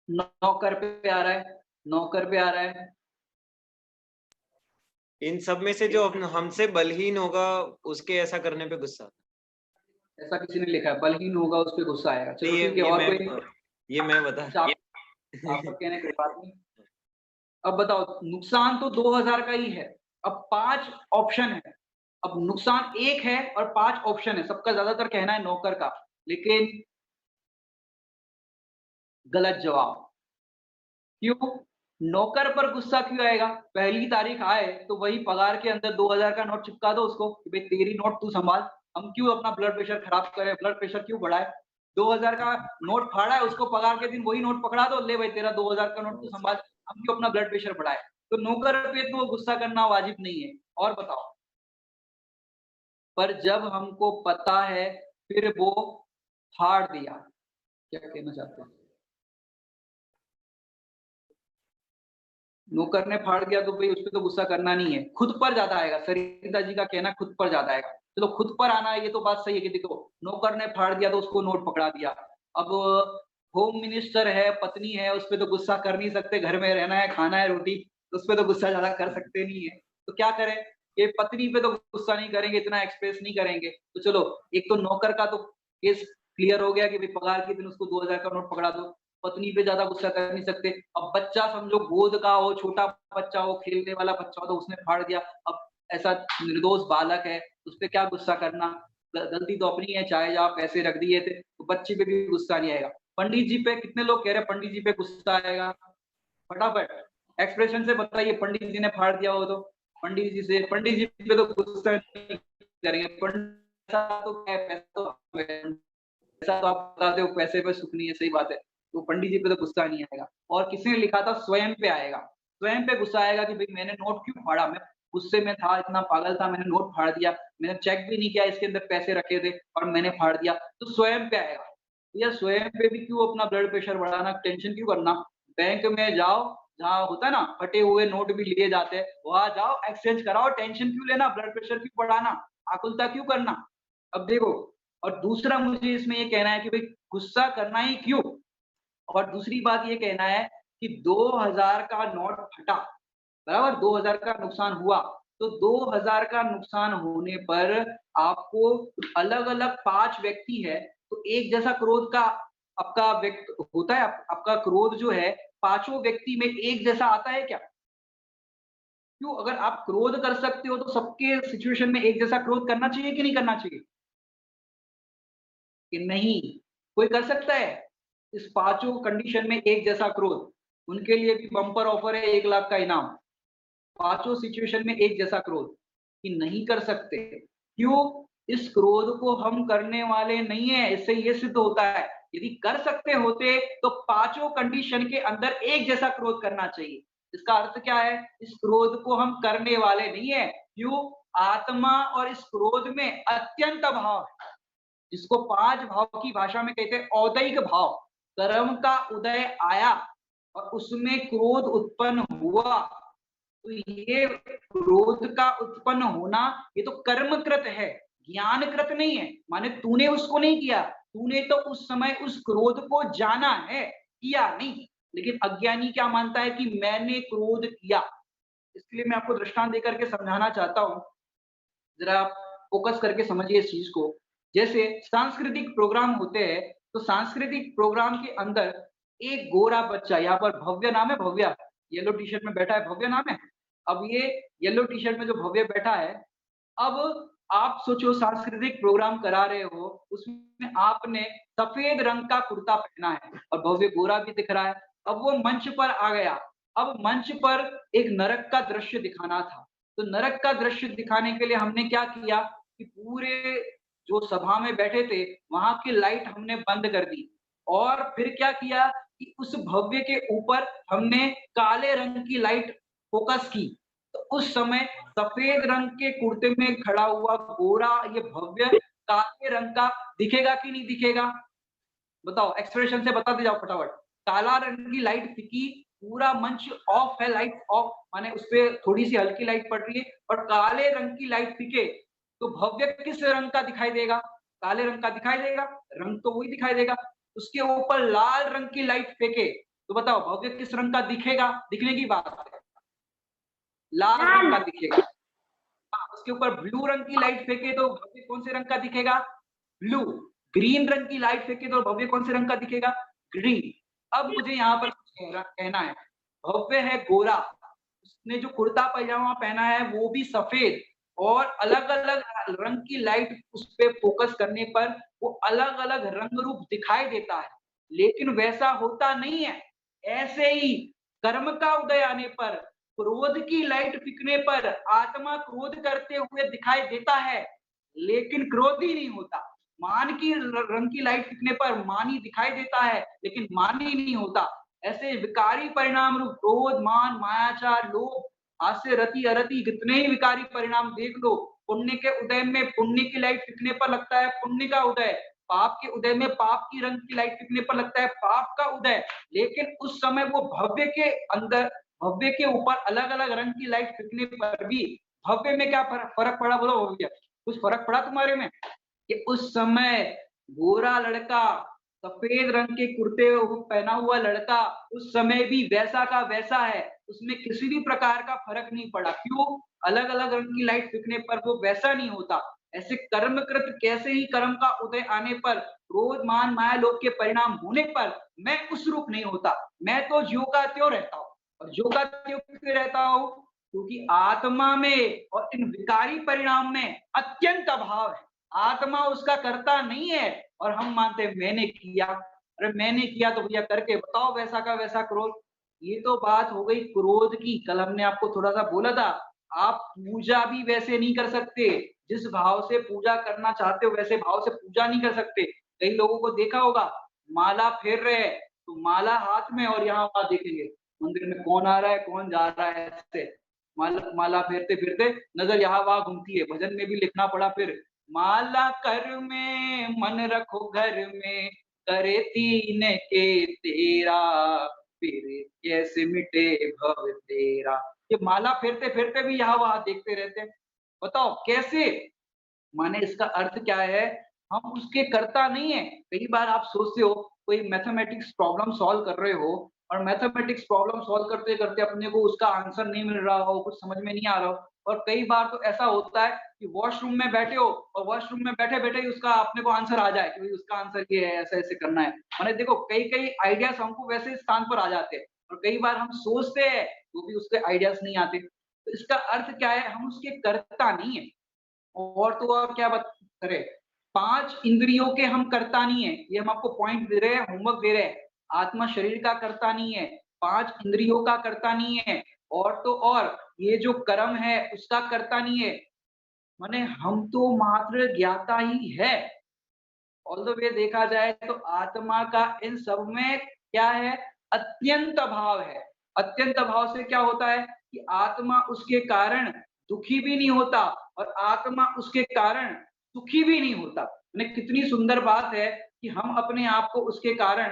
नौकर पे आ रहा है, नौकर पे आ रहा है, इन सब में से जो हमसे बलहीन होगा उसके ऐसा करने पे गुस्सा। ऐसा किसी ने लिखा है, बलहीन होगा उस पे गुस्सा आएगा। चलो ये ठीक है, और कोई? ये मैं बता अच्छा, आपका कहने की बात नहीं। अब बताओ नुकसान तो 2000 का ही है, अब 5 ऑप्शन है, अब नुकसान 1 है और 5 ऑप्शन है, सबका ज्यादातर कहना है नौकर का, लेकिन गलत जवाब। क्यों? नौकर पर गुस्सा क्यों आएगा? पहली तारीख आए तो वही पगार के अंदर 2000 का नोट चिपका दो उसको कि भाई तेरी नोट तू संभाल, हम क्यों अपना ब्लड प्रेशर खराब करें, ब्लड प्रेशर क्यों बढ़ाए? 2000 का नोट फाड़ा है, उसको पगार के दिन वही नोट पकड़ा दो, ले भाई तेरा 2000 का नोट तू संभाल, हम क्यों अपना ब्लड प्रेशर बढ़ाए? तो नौकर पे तो गुस्सा करना वाजिब नहीं है। और बताओ, पर जब हमको पता है फिर वो फाड़ दिया, क्या कहना चाहते हैं? नौकर ने फाड़ दिया तो भाई उस पे तो गुस्सा करना नहीं है, खुद पर ज्यादा आएगा। सरिता जी का कहना खुद पर ज्यादा आएगा। चलो खुद पर आना है, ये तो बात सही है कि देखो नौकर ने फाड़ दिया तो उसको नोट पकड़ा दिया। अब होम मिनिस्टर है, पत्नी है, उस पे तो गुस्सा कर नहीं सकते, घर में रहना है, खाना है, रोटी, तो उस पे तो गुस्सा ज्यादा कर सकते नहीं है। तो क्या करें? ये पत्नी पे तो गुस्सा नहीं करेंगे, इतना एक्सप्रेस नहीं करेंगे। तो चलो एक तो नौकर का तो केस क्लियर हो गया कि भाई पगार के दिन उसको 2000 का नोट पकड़ा दो, पत्नी पे ज्यादा गुस्सा कर नहीं सकते। अब बच्चा समझो गोद का हो, छोटा बच्चा हो, खेलने वाला बच्चा हो, तो उसने फाड़ दिया, अब ऐसा निर्दोष बालक है, उस पे क्या गुस्सा करना? गलती तो अपनी है, चाहे आप पैसे रख दिए थे तो बच्चे पे भी गुस्सा नहीं आएगा। पंडित जी पे कितने लोग कह रहे हैं पंडित जी पे गुस्सा आएगा? फटाफट एक्सप्रेशन से बताइए, पंडित जी ने फाड़ दिया हो तो। पंडित जी से, पंडित जी पे तो गुस्सा नहीं करेंगे, पैसा तो क्या है, पैसा तो आप बताते हो पैसे पे सुख नहीं है, सही बात है, तो पंडित जी पे तो गुस्सा नहीं आएगा। और किसी ने लिखा था स्वयं पे आएगा, स्वयं पे गुस्सा आएगा कि भाई मैंने नोट क्यों फाड़ा, मैं गुस्से में था, इतना पागल था, मैंने नोट फाड़ दिया, मैंने चेक भी नहीं किया इसके अंदर पैसे रखे थे और मैंने फाड़ दिया, तो स्वयं पे आएगा। या स्वयं पे भी क्यों अपना ब्लड प्रेशर बढ़ाना, टेंशन क्यों करना? बैंक में जाओ, जहाँ होता है ना फटे हुए नोट भी लिए जाते हैं, वहां जाओ एक्सचेंज कराओ, टेंशन क्यों लेना, ब्लड प्रेशर क्यों बढ़ाना, आकुलता क्यों करना? अब देखो, और दूसरा मुझे इसमें ये कहना है कि भाई गुस्सा करना ही क्यों? और दूसरी बात ये कहना है कि 2000 का नोट फटा, बराबर 2000 का नुकसान हुआ, तो 2000 का नुकसान होने पर आपको अलग-अलग 5 व्यक्ति है, तो एक जैसा क्रोध का आपका व्यक्त होता है, आपका क्रोध जो है पाँचों व्यक्ति में एक जैसा आता है क्या? क्यों? अगर आप क्रोध कर सकते हो तो सबके सिचुएशन में एक जैसा क्रोध करना चाहिए कि नहीं करना चाहिए? कि नहीं, कोई कर सकता है इस पाँचों कंडीशन में एक जैसा क्रोध? उनके लिए भी बम्पर ऑफर है 1 लाख का इनाम। पाँचों सिचुएशन में एक जैसा क्रोध, कि नहीं कर सकते। क्यों? इस क्रोध को हम करने वाले नहीं है, इससे ये सिद्ध होता है यदि कर सकते होते तो पाँचों कंडीशन के अंदर एक जैसा क्रोध करना चाहिए। इसका अर्थ क्या है? इस क्रोध को हम करने वाले नहीं है। क्यों? आत्मा और इस क्रोध में अत्यंत भाव है, जिसको 5 भाव की भाषा में कहते हैं औदैहिक भाव। कर्म का उदय आया और उसमें क्रोध उत्पन्न हुआ, तो ये क्रोध का उत्पन्न होना ये तो कर्मकृत है, ज्ञानकृत नहीं है। माने तूने उसको नहीं किया, तूने तो उस समय उस क्रोध को जाना है, किया नहीं। लेकिन अज्ञानी क्या मानता है कि मैंने क्रोध किया। इसलिए मैं आपको दृष्टांत देकर के समझाना चाहता हूं, जरा आप फोकस करके समझिए इस चीज को। जैसे सांस्कृतिक प्रोग्राम होते हैं, तो सांस्कृतिक प्रोग्राम के अंदर एक गोरा बच्चा, यहाँ पर भव्य नाम है, भव्य येलो टी शर्ट में बैठा है, भव्य नाम है। अब ये येलो टी शर्ट में जो भव्य बैठा है, अब आप सोचो सांस्कृतिक प्रोग्राम करा रहे हो, उसमें आपने सफेद रंग का कुर्ता पहना है और भव्य गोरा भी दिख रहा है। अब वो मंच पर आ गया, अब मंच पर एक नरक का दृश्य दिखाना था, तो नरक का दृश्य दिखाने के लिए हमने क्या किया कि पूरे जो सभा में बैठे थे वहां की लाइट हमने बंद कर दी, और फिर क्या किया कि उस भव्य के ऊपर हमने काले रंग की लाइट फोकस की, तो उस समय सफेद रंग के कुर्ते में खड़ा हुआ गोरा ये भव्य काले रंग का दिखेगा कि नहीं दिखेगा? बताओ, एक्सप्रेशन से बताते जाओ फटाफट। काला रंग की लाइट फीकी, पूरा मंच ऑफ है, लाइट ऑफ माने उसपे थोड़ी-सी हल्की लाइट पड़ रही है और काले रंग की लाइट फीके, तो भव्य किस रंग का दिखाई देगा? काले रंग का दिखाई देगा, रंग तो वही दिखाई देगा। उसके ऊपर लाल रंग की लाइट फेंके, तो बताओ भव्य किस रंग का दिखेगा? दिखने की बात है, लाल रंग का दिखेगा। हाँ, उसके ऊपर ब्लू रंग की लाइट फेंके तो भव्य कौन से रंग का दिखेगा? ब्लू। ग्रीन रंग की लाइट फेंके तो भव्य कौन से रंग का दिखेगा? ग्रीन। अब मुझे यहाँ पर कुछ कहना है। भव्य है गोरा, उसने जो कुर्ता पैजामा पहना है वो भी सफेद और अलग-अलग रंग की लाइट उस पे फोकस करने पर वो अलग-अलग रंग रूप दिखाई देता है। लेकिन वैसा होता नहीं है। ऐसे ही कर्म का उदय आने पर, क्रोध की लाइट फ़िकने पर आत्मा क्रोध करते हुए दिखाई देता है, लेकिन क्रोधी नहीं होता। मान की रंग की लाइट फ़िकने पर मानी दिखाई देता है, लेकिन मानी नहीं होता। ऐसे विकारी परिणाम रूप क्रोध, मान, मायाचार, लोभ, हास्य, रति, अरति कितने ही विकारी परिणाम देख लो। पुण्य के उदय में पुण्य की लाइट फ़िकने पर लगता है पुण्य का उदय, पाप के उदय में पाप की रंग की लाइट फ़िकने पर लगता है पाप का उदय। लेकिन उस समय वो भव्य के अंदर, भव्य के ऊपर अलग-अलग रंग की लाइट फ़िकने पर भी भव्य में क्या फ़र्क पड़ा बोलो भैया? कुछ फ़र्क पड़ा तुम्हारे में? कि उस समय गोरा लड़का, सफेद रंग के कुर्ते पहना हुआ लड़का उस समय भी वैसा का वैसा है, उसमें किसी भी प्रकार का फर्क नहीं पड़ा। क्यों? अलग-अलग रंग की लाइट फीकने पर वो वैसा नहीं होता। ऐसे कर्मकृत कैसे ही कर्म का उदय आने पर, क्रोध, मान, माया, लोभ के परिणाम होने पर मैं उस रूप नहीं होता। मैं तो ज्यों का त्यों रहता हूँ। और ज्यों का त्यों क्यों रहता हूँ? क्योंकि आत्मा में और इन विकारी परिणाम में अत्यंत अभाव है। आत्मा उसका करता नहीं है और हम मानते हैं मैंने किया। अरे मैंने किया तो भैया करके बताओ वैसा का वैसा क्रोध। ये तो बात हो गई क्रोध की। कल हमने आपको थोड़ा-सा बोला था, आप पूजा भी वैसे नहीं कर सकते। जिस भाव से पूजा करना चाहते हो वैसे भाव से पूजा नहीं कर सकते। कई लोगों को देखा होगा, माला फेर रहे हैं, तो माला हाथ में और यहाँ-वहाँ देखेंगे, मंदिर में कौन आ रहा है, कौन जा रहा है ऐसे। माला माला फेरते-फेरते नज़र यहाँ-वहाँ घूमती है। भजन में भी लिखना पड़ा फिर, माला कर में मन रखो घर में, करे तीन के तेरा, फिर कैसे मिटे भव तेरा। ये माला फेरते-फेरते भी यहाँ-वहाँ देखते रहते हैं। बताओ कैसे? माने इसका अर्थ क्या है? हम उसके कर्ता नहीं है। कई बार आप सोचते हो कोई मैथमेटिक्स प्रॉब्लम सॉल्व कर रहे हो और मैथमेटिक्स प्रॉब्लम सॉल्व करते-करते अपने को उसका आंसर नहीं मिल रहा हो, कुछ समझ में नहीं आ रहा हो और कई बार तो ऐसा होता है कि वॉशरूम में बैठे हो और वॉशरूम में बैठे-बैठे ही उसका अपने को आंसर आ जाए कि भई उसका आंसर ये है, ऐसे-ऐसे करना है। माने देखो कई-कई आइडियाज़ हमको वैसे स्थान पर आ जाते हैं और कई बार हम सोचते हैं, तो भी उसके आइडियाज़ नहीं आते। तो इसका अर्थ क्या है? हम उसके कर्ता नहीं है। और तो और क्या बात करें, 5 इंद्रियों के हम कर्ता नहीं है, ये हम आपको पॉइंट दे रहे हैं, होमवर्क दे रहे हैं। आत्मा शरीर का कर्ता नहीं है, 5 इंद्रियों का कर्ता नहीं है और तो और ये जो कर्म है उसका कर्ता नहीं है। माने हम तो मात्र ज्ञाता ही है। ऑल द वे देखा जाए तो आत्मा का इन सब में क्या है? अत्यंत अभाव है। अत्यंत अभाव से क्या होता है कि आत्मा उसके कारण दुखी भी नहीं होता और आत्मा उसके कारण सुखी भी नहीं होता। माने कितनी सुंदर बात है कि हम अपने आप को उसके कारण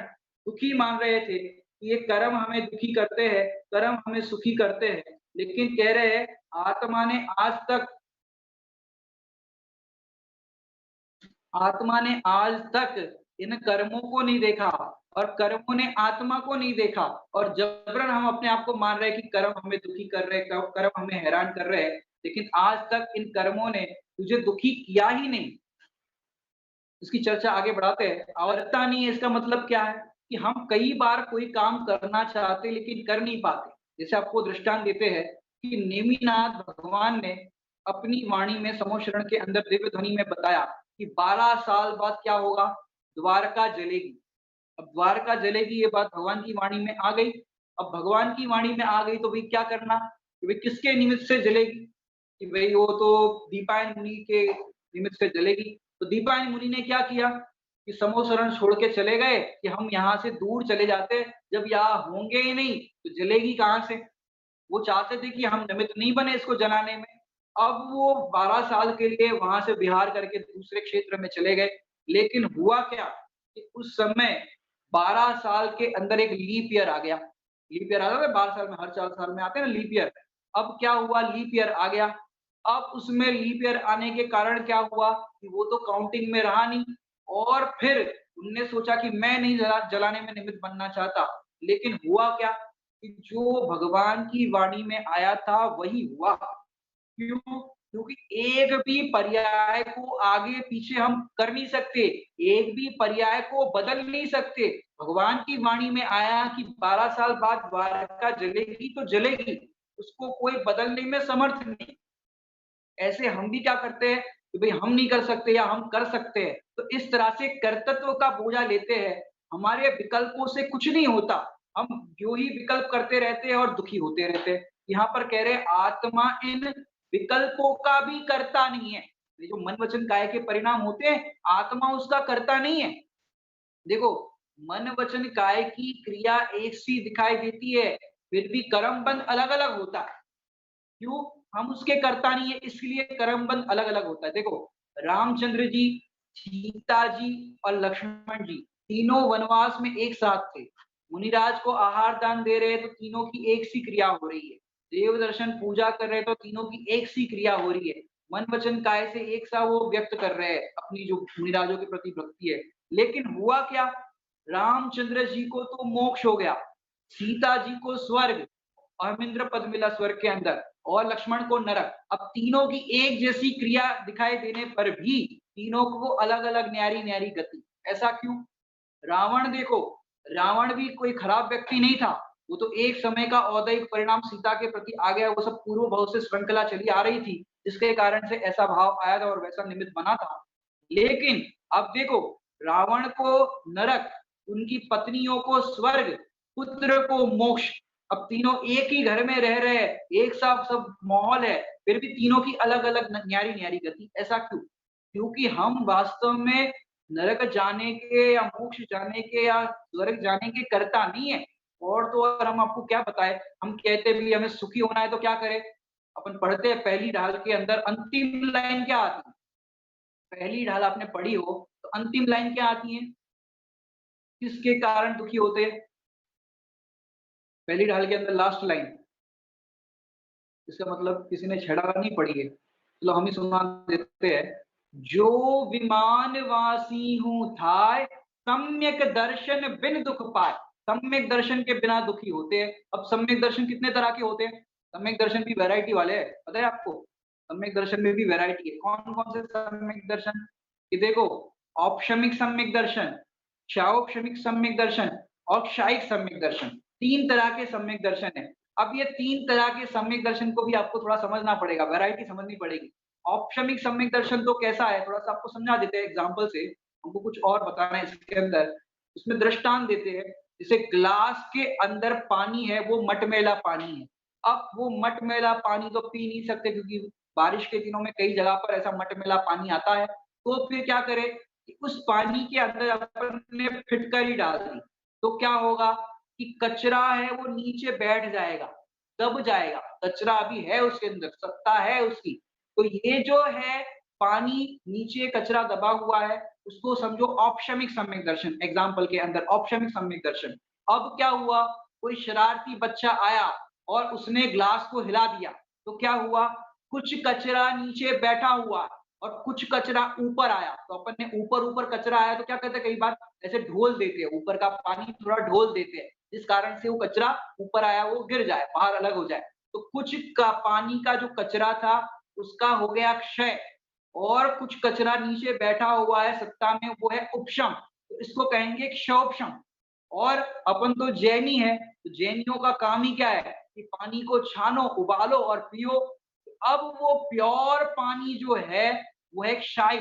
दुखी मान रहे थे कि ये कर्म हमें दुखी करते हैं, कर्म हमें सुखी करते हैं। लेकिन कह रहे हैं आत्मा ने आज तक इन कर्मों को नहीं देखा और कर्मों ने आत्मा को नहीं देखा और जबरन हम अपने आप को मान रहे हैं कि कर्म हमें दुखी कर रहे हैं, कर्म हमें हैरान कर रहे हैं, लेकिन आज तक इन कर्मों ने तुझे दुखी किया ही नहीं। इसकी चर्चा आगे बढ़ाते हैं। आवरता नहीं है इसका मतलब क्या है? कि हम कई बार कोई काम करना चाहते लेकिन कर नहीं पाते। जैसे आपको दृष्टांत देते हैं कि नेमिनाथ भगवान ने अपनी वाणी में समोशरण के अंदर दिव्य ध्वनि में बताया कि 12 साल बाद क्या होगा? द्वारका जलेगी। अब द्वारका जलेगी ये बात भगवान की वाणी में आ गई। अब भगवान की वाणी में आ गई तो भई क्या करना? कि भई किसके निमित्त से जलेगी? कि भई वो तो दीपायन मुनि के निमित्त से जलेगी। तो दीपायन मुनि ने क्या किया कि समोसरण छोड़ के चले गए कि हम यहाँ से दूर चले जाते, जब यहाँ होंगे ही नहीं तो जलेगी कहाँ से। वो चाहते थे कि हम निमित्त नहीं बने इसको जलाने में। अब वो 12 साल के लिए वहां से विहार करके दूसरे क्षेत्र में चले गए। लेकिन हुआ क्या कि उस समय 12 साल के अंदर एक लीप ईयर आ गया। लीप ईयर आ गया, 12 साल में हर 4 साल में आते हैं ना लीप ईयर। अब क्या हुआ, लीप ईयर आ गया। अब उसमें लीप ईयर आने के कारण क्या हुआ कि वो तो काउंटिंग में रहा नहीं, और फिर उनने सोचा कि मैं नहीं जलाने में निमित्त बनना चाहता। लेकिन हुआ क्या कि जो भगवान की वाणी में आया था वही हुआ। क्यों? क्योंकि एक भी पर्याय को आगे पीछे हम कर नहीं सकते, एक भी पर्याय को बदल नहीं सकते। भगवान की वाणी में आया कि 12 साल बाद द्वारका जलेगी तो जलेगी, उसको कोई बदलने में समर्थ नहीं। ऐसे हम भी क्या करते हैं कि भाई हम नहीं कर सकते या हम कर सकते हैं, तो इस तरह से कर्तृत्व का बोझा लेते हैं। हमारे विकल्पों से कुछ नहीं होता, हम जो ही विकल्प करते रहते हैं और दुखी होते रहते हैं। यहाँ पर कह रहे हैं आत्मा इन विकल्पों का भी करता नहीं है। ये जो मन वचन काया के परिणाम होते हैं, आत्मा उसका करता नहीं है। देखो, मन वचन काय की क्रिया एक सी दिखाई देती है, फिर भी कर्म बंध अलग अलग होता है। क्यों? हम उसके कर्ता नहीं है, इसलिए कर्म बंध अलग अलग होता है। देखो, रामचंद्र जी, सीता जी और लक्ष्मण जी तीनों वनवास में एक साथ थे। मुनिराज को आहार दान दे रहे हैं तो तीनों की एक सी क्रिया हो रही है। देव दर्शन पूजा कर रहे हैं तो तीनों की एक सी क्रिया हो रही है। मन वचन काय से एक सा वो व्यक्त कर रहे हैं अपनी जो मुनिराजों के प्रति भक्ति है। लेकिन हुआ क्या, रामचंद्र जी को तो मोक्ष हो गया, सीता जी को स्वर्ग, अहमिंद्र पद मिला स्वर्ग के अंदर, और लक्ष्मण को नरक। अब तीनों की एक जैसी क्रिया दिखाई देने पर भी तीनों को अलग अलग न्यारी न्यारी गति। ऐसा क्यों? रावण देखो, रावण भी कोई खराब व्यक्ति नहीं था, वो तो एक समय का औदैहिक परिणाम सीता के प्रति आ गया। वो सब पूर्व भाव से श्रृंखला चली आ रही थी, जिसके कारण से ऐसा भाव आया था और वैसा निमित्त बना था। लेकिन अब देखो, रावण को नरक, उनकी पत्नियों को स्वर्ग, पुत्र को मोक्ष। अब तीनों एक ही घर में रह रहे हैं, एक साथ सब माहौल है, फिर भी तीनों की अलग अलग न्यारी न्यारी गति। ऐसा क्यों? क्योंकि हम वास्तव में नरक जाने के या मोक्ष जाने के या स्वर्ग जाने के कर्ता नहीं है। और तो और हम आपको क्या बताएं, हम कहते भी हमें सुखी होना है तो क्या करें। अपन पढ़ते हैं पहली ढाल के अंदर अंतिम लाइन क्या आती है, पहली ढाल आपने पढ़ी हो तो अंतिम लाइन क्या आती है, किसके कारण दुखी होते हैं? पहली ढाल के अंदर लास्ट लाइन, इसका मतलब किसी ने छेड़ा नहीं पड़ी है, चलो हम ही सुना देते हैं। जो विमान वासी हूँ थाय, सम्यक दर्शन बिन दुख पाए। सम्यक दर्शन के बिना दुखी होते हैं। अब सम्यक दर्शन कितने तरह के होते हैं? सम्यक दर्शन भी वैरायटी वाले हैं, पता है आपको? सम्यक दर्शन में भी वैरायटी है। कौन कौन से सम्यक दर्शन? ये देखो, औपशमिक सम्यक दर्शन, क्षाओपशमिक सम्यक दर्शन और क्षायिक सम्यक दर्शन, तीन तरह के सम्यक दर्शन है। अब ये तीन तरह के सम्यक दर्शन को भी आपको थोड़ा समझना पड़ेगा, वैरायटी समझनी पड़ेगी। औपशमिक सम्यक दर्शन तो कैसा है, थोड़ा सा आपको समझा देते हैं एग्जांपल से, हमको कुछ और बताना है इसके अंदर। इसमें दृष्टांत देते हैं, जैसे ग्लास के अंदर पानी है, वो मटमैला पानी है। अब वो मटमैला पानी तो पी नहीं सकते, क्योंकि बारिश के दिनों में कई जगह पर ऐसा मटमैला पानी आता है। तो फिर क्या करें कि उस पानी के अंदर अपन ने फिटकरी डाल दी, तो क्या होगा कि कचरा है वो नीचे बैठ जाएगा, दब जाएगा। कचरा अभी है उसके अंदर, सत्ता है उसकी। तो ये जो है पानी नीचे कचरा दबा हुआ है, उसको समझो औपशमिक सम्यक दर्शन। एग्जाम्पल के अंदर औपशमिक सम्यक दर्शन। अब क्या हुआ, कोई शरारती बच्चा आया और उसने ग्लास को हिला दिया, तो क्या हुआ, कुछ कचरा नीचे बैठा हुआ और कुछ कचरा ऊपर आया। तो अपन ने ऊपर ऊपर कचरा आया तो क्या कहते हैं, कई बार ऐसे ढोल देते हैं, ऊपर का पानी थोड़ा ढोल देते हैं, जिस कारण से वो कचरा ऊपर आया वो गिर जाए, बाहर अलग हो जाए। तो कुछ का पानी का जो कचरा था उसका हो गया क्षय, और कुछ कचरा नीचे बैठा हुआ है सत्ता में, वो है उपशम, तो इसको कहेंगे क्षोपशम। और अपन तो जैनी है, तो जैनियों का काम ही क्या है कि पानी को छानो, उबालो और पियो। अब वो प्योर पानी जो है वो है क्षय,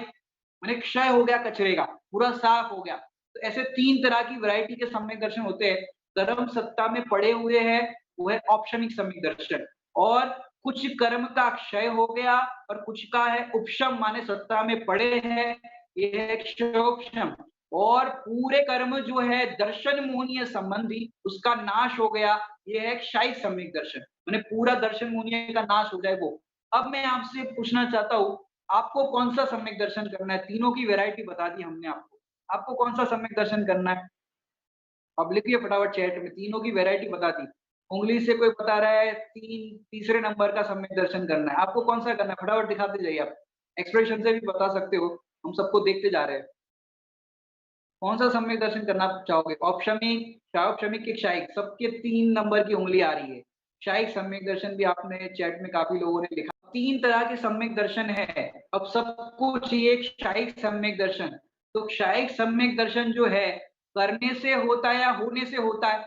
माने क्षय हो गया कचरे का, पूरा साफ हो गया। तो ऐसे तीन तरह की वैरायटी के सम्यक दर्शन होते हैं। कर्म सत्ता में पड़े हुए हैं, वो है औपशमिक सम्यक दर्शन। और कुछ कर्म का क्षय हो गया और कुछ का है उपशम, माने सत्ता में पड़े हैं, ये है क्षोपशम। और पूरे कर्म जो है दर्शन मोहनीय संबंधी उसका नाश हो गया, ये है क्षायिक सम्यक दर्शन, मैंने पूरा दर्शन मोहनीय का नाश हो जाए वो। अब मैं आपसे पूछना चाहता हूँ, आपको कौन सा सम्यक दर्शन करना है? तीनों की वैरायटी बता दी हमने आपको, आपको कौन सा सम्यक दर्शन करना है? अब लिखिए फटाफट चैट में, तीनों की वैरायटी बता दी। उंगली से कोई बता रहा है तीसरे नंबर का सम्यक दर्शन करना है, आपको कौन सा करना है? फटाफट दिखाते जाइए आप, एक्सप्रेशन से भी बता सकते हो, हम सबको देखते जा रहे हैं। कौन सा सम्यक दर्शन करना चाहोगे? औपशमिक, क्षारोपशमिक के क्षायिक, सबके 3 नंबर की उंगली आ रही है। क्षायिक सम्यक दर्शन भी आपने चैट में काफी लोगों ने लिखा। 3 तरह के सम्यक दर्शन है, अब सबको चाहिए क्षायिक सम्यक दर्शन। तो क्षायिक सम्यक दर्शन जो है, करने से होता है या होने से होता है?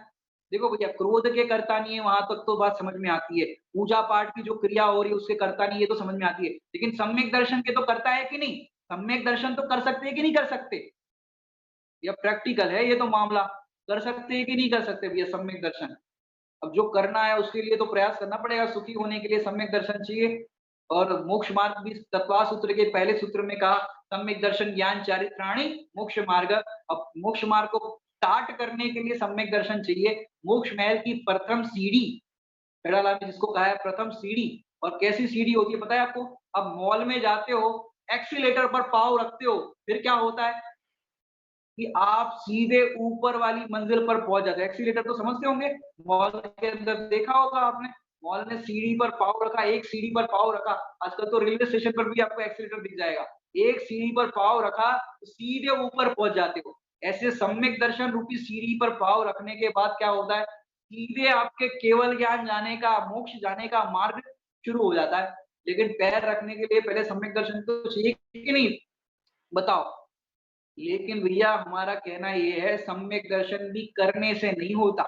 देखो भैया, क्रोध के करता नहीं है, वहां तक तो बात समझ में आती है। पूजा पाठ की जो क्रिया हो रही है उसके करता नहीं है, तो समझ में आती है। लेकिन सम्यक दर्शन के तो करता है कि नहीं? सम्यक दर्शन तो कर सकते हैं कि नहीं कर सकते? या प्रैक्टिकल है ये तो मामला, कर सकते हैं कि नहीं कर सकते भैया सम्यक दर्शन? अब जो करना है उसके लिए तो प्रयास करना पड़ेगा, सुखी होने के लिए सम्यक दर्शन चाहिए। और मोक्ष मार्ग भी तत्वा सूत्र के पहले सूत्र में कहा, सम्यक दर्शन ज्ञान चारित्राणि मोक्ष मार्ग। अब मोक्ष मार्ग को स्टार्ट करने के लिए सम्यक दर्शन चाहिए। मोक्ष महल की प्रथम सीढ़ी, पेड़ालाल ने जिसको कहा है प्रथम सीढ़ी, और कैसी सीढ़ी होती है पता है आपको? अब मॉल में जाते हो, एक्सीलेटर पर पाँव रखते हो, फिर क्या होता है कि आप सीधे ऊपर वाली मंजिल पर पहुंच जाते हैं। एक्सीलेटर तो समझते होंगे, मॉल के अंदर देखा होगा आपने, मॉल ने सीढ़ी पर पाँव रखा, एक सीढ़ी पर पाँव रखा, आजकल तो रेलवे स्टेशन पर भी आपको एक्सीलेटर दिख जाएगा, एक सीढ़ी पर पाँव रखा तो सीधे ऊपर पहुंच जाते हो। ऐसे सम्यक दर्शन रूपी सीढ़ी पर पाँव रखने के बाद क्या होता है, सीधे आपके केवल ज्ञान जाने का, मोक्ष जाने का मार्ग शुरू हो जाता है। लेकिन पैर रखने के लिए पहले सम्यक दर्शन तो चाहिए कि नहीं? बताओ। लेकिन भैया हमारा कहना ये है, सम्यक दर्शन भी करने से नहीं होता।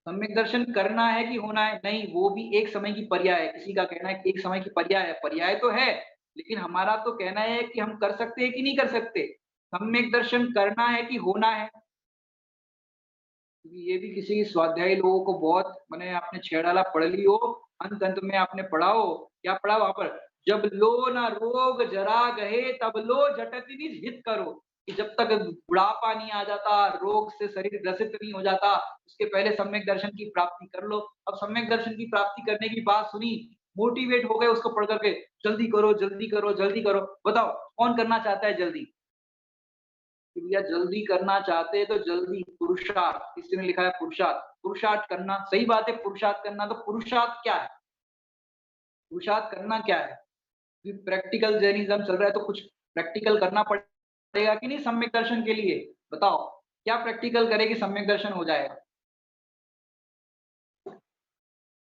सम्यक दर्शन करना है कि होना है? नहीं, वो भी एक समय की पर्याय है। किसी का कहना है कि एक समय की पर्याय है, पर्याय तो है, लेकिन हमारा तो कहना है कि हम कर सकते हैं कि नहीं कर सकते? सम्यक दर्शन करना है कि होना है? क्योंकि ये भी किसी स्वाध्यायी लोगों को बहुत, मैंने आपने छेड़ाला पढ़ ली हो, अंत अंत में आपने पढ़ा हो, क्या पढ़ा वहां पर? जब लो न रोग जरा गहे तब लो जटति निज हित करो, कि जब तक बुढ़ापा नहीं आ जाता, रोग से शरीर ग्रसित नहीं हो जाता, उसके पहले सम्यक दर्शन की प्राप्ति कर लो। अब सम्यक दर्शन की प्राप्ति करने की बात सुनी, मोटिवेट हो गए उसको पढ़ करके, जल्दी करो जल्दी करो जल्दी करो। बताओ कौन करना चाहता है जल्दी? कि भैया जल्दी करना चाहते हैं तो जल्दी, पुरुषार्थ, किसी ने लिखा है पुरुषार्थ, पुरुषार्थ करना, सही बात है पुरुषार्थ करना। तो पुरुषार्थ क्या है? पुरुषार्थ करना क्या है? कि प्रैक्टिकल जैनिज्म चल रहा है तो कुछ प्रैक्टिकल करना पड़ेगा कि नहीं सम्यक दर्शन के लिए? बताओ क्या प्रैक्टिकल करे कि सम्यक दर्शन हो जाएगा?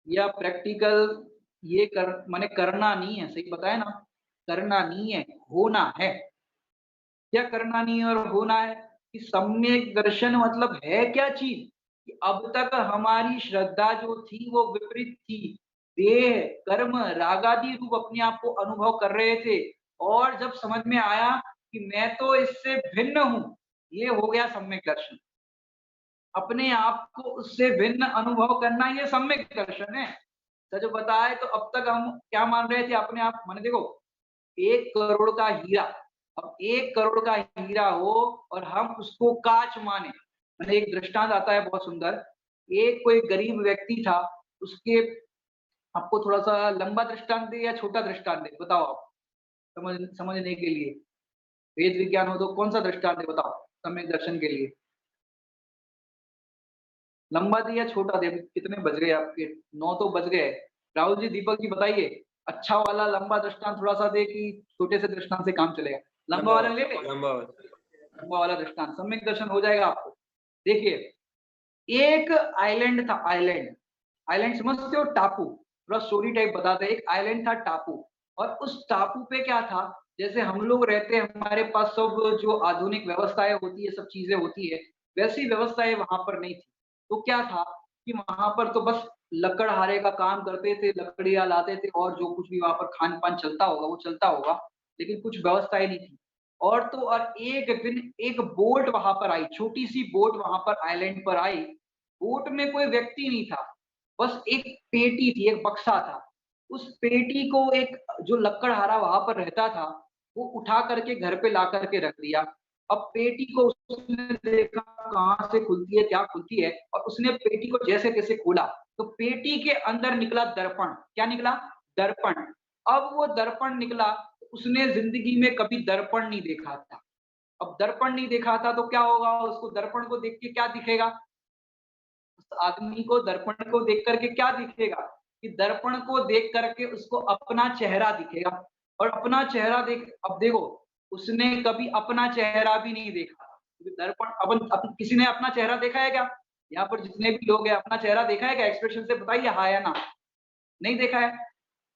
या प्रैक्टिकल ये कर माने करना नहीं है, सही बताया ना, करना नहीं है, होना है। क्या करना नहीं है और होना है? कि सम्यक दर्शन मतलब है क्या चीज? कि अब तक हमारी श्रद्धा जो थी वो विपरीत थी, देह कर्म राग आदि रूप अपने आप को अनुभव कर रहे थे, और जब समझ में आया कि मैं तो इससे भिन्न हूँ, ये हो गया सम्यक दर्शन। अपने आप को उससे भिन्न अनुभव करना, ये सम्यक दर्शन है। सच बताए तो अब तक हम क्या मान रहे थे अपने आप, माने देखो 1 करोड़ का हीरा, अब 1 करोड़ का हीरा हो और हम उसको कांच माने। मैंने एक दृष्टांत आता है बहुत सुंदर, एक कोई गरीब व्यक्ति था, उसके, आपको थोड़ा सा लंबा दृष्टांत दे या छोटा दृष्टांत दे? बताओ आप, समझने के लिए, वेद विज्ञान हो तो कौन सा दृष्टांत दे बताओ सम्यक दर्शन के लिए? लंबा दे या छोटा दे? कितने बज गए आपके? 9 तो बज गए। राहुल जी, दीपक जी बताइए, अच्छा वाला लंबा दृष्टांत थोड़ा सा दे कि छोटे से दृष्टांत से काम चलेगा? लंबा वाला ले ले, लंबा लंबा वाला दृष्टांत, सम्यक दर्शन हो जाएगा आपको। देखिए, एक आइलैंड था, आइलैंड, आइलैंड समझते हो? टापू, थोड़ा स्टोरी टाइप बताते हैं। एक आइलैंड था टापू, और उस टापू पे क्या था, जैसे हम लोग रहते हैं, हमारे पास सब जो आधुनिक व्यवस्थाएं होती है, सब चीजें होती है, वैसी व्यवस्थाएं वहां पर नहीं थी। तो क्या था कि वहां पर तो बस लकड़हारे का काम करते थे, लकड़ियां लाते थे, और जो कुछ भी वहां पर खान पान चलता होगा वो चलता होगा, लेकिन कुछ व्यवस्थाएं नहीं थी। और तो और एक दिन एक बोट वहां पर आई, छोटी सी बोट वहां पर आइलैंड पर आई। बोट में कोई व्यक्ति नहीं था, बस एक पेटी थी, एक बक्सा था। उस पेटी को एक जो लकड़हारा वहां पर रहता था, वो उठा करके घर पे ला करके रख दिया। अब पेटी को उसने देखा कहाँ से खुलती है, क्या खुलती है, और उसने पेटी को जैसे तैसे खोला, तो पेटी के अंदर निकला दर्पण। क्या निकला? दर्पण। अब वो दर्पण निकला, उसने जिंदगी में कभी दर्पण नहीं देखा था। अब दर्पण नहीं देखा था तो क्या होगा, उसको दर्पण को देख के क्या दिखेगा? उस आदमी को दर्पण को देख करके क्या दिखेगा? कि दर्पण को देख करके उसको अपना चेहरा दिखेगा, और अपना चेहरा देख, अब देखो, उसने कभी अपना चेहरा भी नहीं देखा। क्योंकि दर्पण, अपन किसी ने अपना चेहरा देखा है क्या? यहाँ पर जितने भी लोग हैं, अपना चेहरा देखा है क्या? एक्सप्रेशन से बताइए हाँ या ना। नहीं देखा है?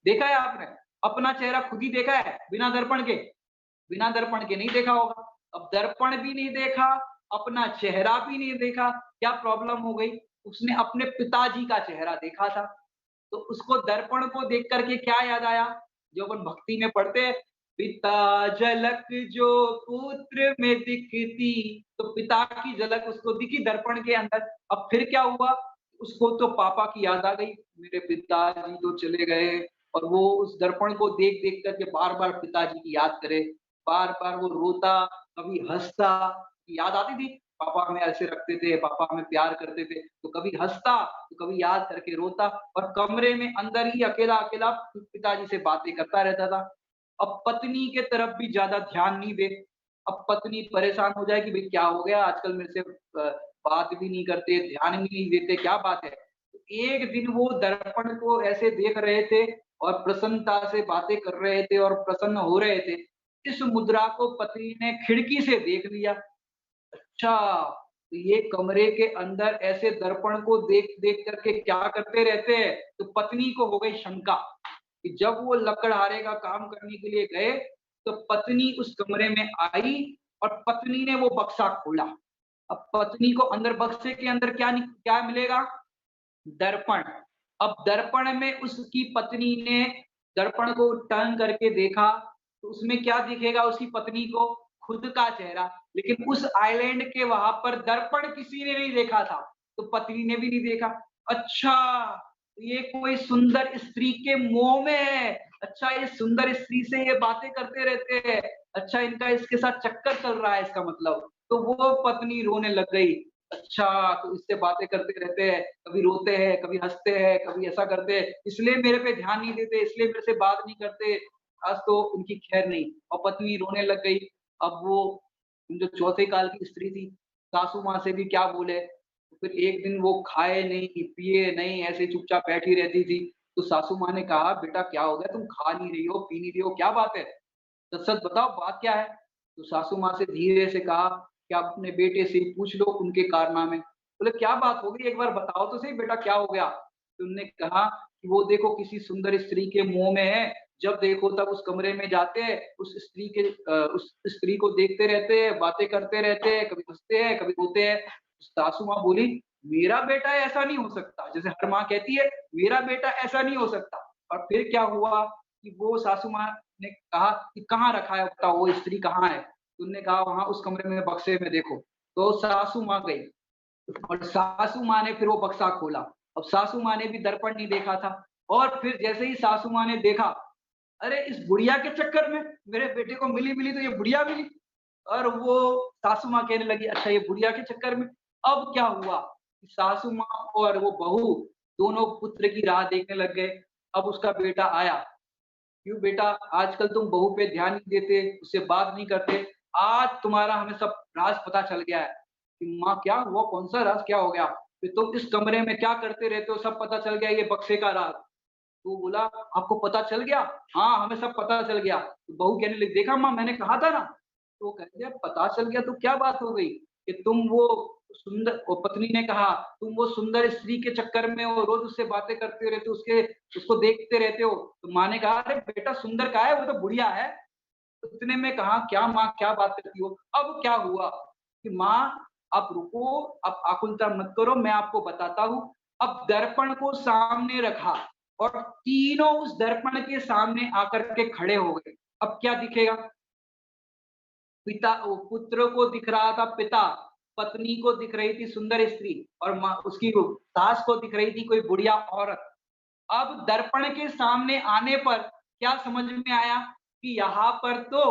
देखा है आपने अपना चेहरा खुद ही देखा है बिना दर्पण के? बिना दर्पण के नहीं देखा होगा। अब दर्पण भी नहीं देखा, अपना चेहरा भी नहीं देखा, क्या प्रॉब्लम हो गई? उसने अपने पिताजी का चेहरा देखा था। तो उसको दर्पण को देख करके क्या याद आया? जो अपन भक्ति में पढ़ते हैं, पिता झलक जो पुत्र में दिखती, तो पिता की झलक उसको दिखी दर्पण के अंदर। अब फिर क्या हुआ? उसको तो पापा की याद आ गई, मेरे पिताजी तो चले गए, और वो उस दर्पण को देख-देख करके बार-बार पिताजी की याद करे, बार-बार वो रोता, कभी हँसता, याद आती थी, पापा हमें ऐसे रखते थे, पापा हमें प्यार करते थे, तो कभी हँसता, तो कभी याद करके रोता, और कमरे में अंदर ही अकेला-अकेला पिताजी से बातें करता रहता था। अब पत्नी के तरफ भी ज़्यादा ध्यान नहीं दे, अब पत्नी परेशान हो जाए कि भई क्या हो गया आजकल मेरे से बात भी नहीं करते, ध्यान भी नहीं देते, क्या बात है? तो एक दिन वो दर्पण को ऐसे देख रहे थे और प्रसन्नता से बातें कर रहे थे और प्रसन्न हो रहे थे। इस मुद्रा को पत्नी ने खिड़की से देख लिया। अच्छा, तो ये कमरे के अंदर ऐसे दर्पण को देख-देख करके क्या करते रहते हैं? तो पत्नी को हो गई शंका कि जब वो लकड़हारे का काम करने के लिए गए, तो पत्नी उस कमरे में आई और पत्नी ने वो बक्सा खोला। अब पत्नी को अंदर बक्से के अंदर क्या मिलेगा? दर्पण। अब दर्पण में उसकी पत्नी ने दर्पण को टर्न करके देखा, तो उसमें क्या दिखेगा उसकी पत्नी को? खुद का चेहरा। लेकिन उस आइलैंड के वहाँ पर दर्पण किसी ने नहीं देखा था, तो पत्नी ने भी नहीं देखा। अच्छा, ये कोई सुंदर स्त्री के मोह में है। अच्छा, ये सुंदर स्त्री से ये बातें करते रहते हैं। अच्छा, इनका इसके साथ चक्कर चल रहा है इसका मतलब। तो वो पत्नी रोने लग गई। अच्छा, तो इससे बातें करते रहते हैं, कभी रोते हैं, कभी हँसते हैं, कभी ऐसा करते हैं, इसलिए मेरे पे ध्यान नहीं देते, इसलिए मेरे से बात नहीं करते, आज तो उनकी खैर नहीं। और पत्नी रोने लग गई। अब वो जो चौथे काल की स्त्री थी, सासू माँ से भी क्या बोले, तो फिर एक दिन वो खाए नहीं, पिए नहीं, ऐसे ही चुपचाप बैठी रहती थी। तो सासू माँ ने कहा, "बेटा क्या हो गया? तुम खा नहीं रही हो, पी नहीं रही हो, क्या बात है? सच-सच बताओ बात क्या है?" तो सासू माँ से धीरे से कहा कि आप अपने बेटे से ही पूछ लो उनके कारनामे। बोले क्या बात हो गई, एक बार बताओ तो सही बेटा क्या हो गया? तो उन्होंने कहा कि वो देखो किसी सुंदर स्त्री के मोह में है, जब देखो तब उस कमरे में जाते हैं, उस स्त्री को देखते रहते हैं, बातें करते रहते हैं, कभी हँसते हैं, कभी रोते हैं। सासू माँ बोली, मेरा बेटा ऐसा नहीं हो सकता, जैसे हर माँ कहती है, मेरा बेटा ऐसा नहीं हो सकता। और फिर क्या हुआ कि वो सासू माँ ने कहा कि कहाँ रखा है बताओ वो स्त्री कहाँ है? तो उन्होंने कहा वहाँ उस कमरे में बक्से में देखो। तो सासू माँ गई और सासू माँ ने फिर वो बक्सा खोला। अब सासू माँ ने भी दर्पण नहीं देखा था, और फिर जैसे ही सासू माँ ने देखा, अरे इस बुढ़िया के चक्कर में मेरे बेटे को मिली तो ये बुढ़िया मिली। और वो सासू माँ कहने लगी अच्छा ये बुढ़िया के चक्कर में। अब क्या हुआ कि सासू माँ और वो बहू दोनों पुत्र की राह देखने लग गए। अब उसका बेटा आया, क्यों बेटा आजकल तुम बहू पे ध्यान नहीं देते, उससे बात नहीं करते। आज तुम्हारा हमें सब राज पता चल गया है कि माँ क्या हुआ, कौन सा राज, क्या हो गया? फिर तुम इस कमरे में क्या करते रहते हो, सब पता चल गया, ये बक्से का राज। तो बोला आपको पता चल गया? हाँ, हमें सब पता चल गया। तो बहू कहने लगी देखा माँ मैंने कहा था ना। तो वो कहते हैं पता चल गया तो क्या बात हो गई कि तुम वो सुंदर, वो पत्नी ने कहा तुम वो सुंदर स्त्री के चक्कर में हो, रोज उससे बातें करते रहते हो, उसको देखते रहते हो। तो माँ ने कहा अरे बेटा सुंदर का है, वो तो बुढ़िया है। तो इतने में कहा क्या माँ क्या बात करती हो? अब क्या हुआ कि माँ आप रुको, आप आकुलता मत करो, मैं आपको बताता हूँ। अब दर्पण को सामने रखा और तीनों उस दर्पण के सामने आकर के खड़े हो गए। अब क्या दिखेगा? पिता वो पुत्र को दिख रहा था पिता, पत्नी को दिख रही थी सुंदर स्त्री, और माँ उसकी वो सास को दिख रही थी कोई बुढ़िया औरत। अब दर्पण के सामने आने पर क्या समझ में आया कि यहाँ पर तो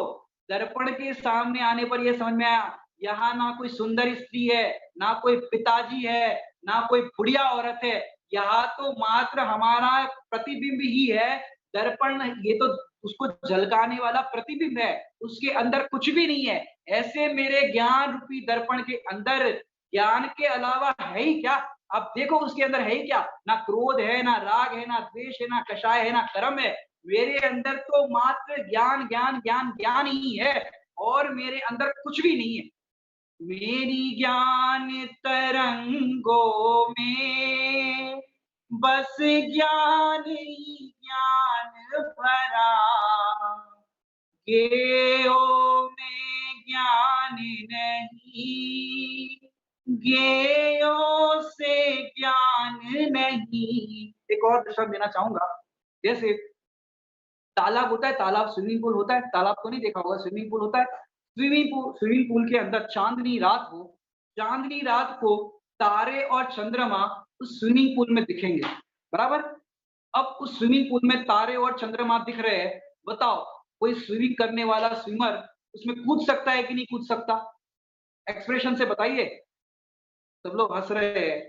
दर्पण के सामने आने पर यह समझ में आया, यहाँ ना कोई सुंदर स्त्री है, ना कोई पिताजी है, ना कोई बुढ़िया औरत है, यहाँ तो मात्र हमारा प्रतिबिंब ही है। दर्पण ये तो उसको झलकाने वाला प्रतिबिंब है, उसके अंदर कुछ भी नहीं है। ऐसे मेरे ज्ञान रूपी दर्पण के अंदर ज्ञान के अलावा है ही क्या? आप देखो उसके अंदर है ही क्या? ना क्रोध है, ना राग है, ना द्वेष है, ना कषाय है, ना कर्म है। मेरे अंदर तो मात्र ज्ञान ज्ञान ज्ञान ज्ञान ही है और मेरे अंदर कुछ भी नहीं है। मेरी ज्ञान तरंगों में बस ज्ञान ही ज्ञान भरा, ज्ञेयों में ज्ञान नहीं, ज्ञेयों से ज्ञान नहीं। एक और दृष्टांत देना चाहूंगा। जैसे तालाब होता है, तालाब स्विमिंग पूल होता है, तालाब तो नहीं देखा होगा, स्विमिंग पूल होता है। स्विमिंग पूल के अंदर चांदनी रात हो, चांदनी रात को तारे और चंद्रमा उस स्विमिंग पूल में दिखेंगे, बराबर। अब उस स्विमिंग पूल में तारे और चंद्रमा दिख रहे हैं, बताओ कोई स्विमिंग करने वाला स्विमर उसमें कूद सकता है कि नहीं कूद सकता? एक्सप्रेशन से बताइए। सब लोग हंस रहे हैं।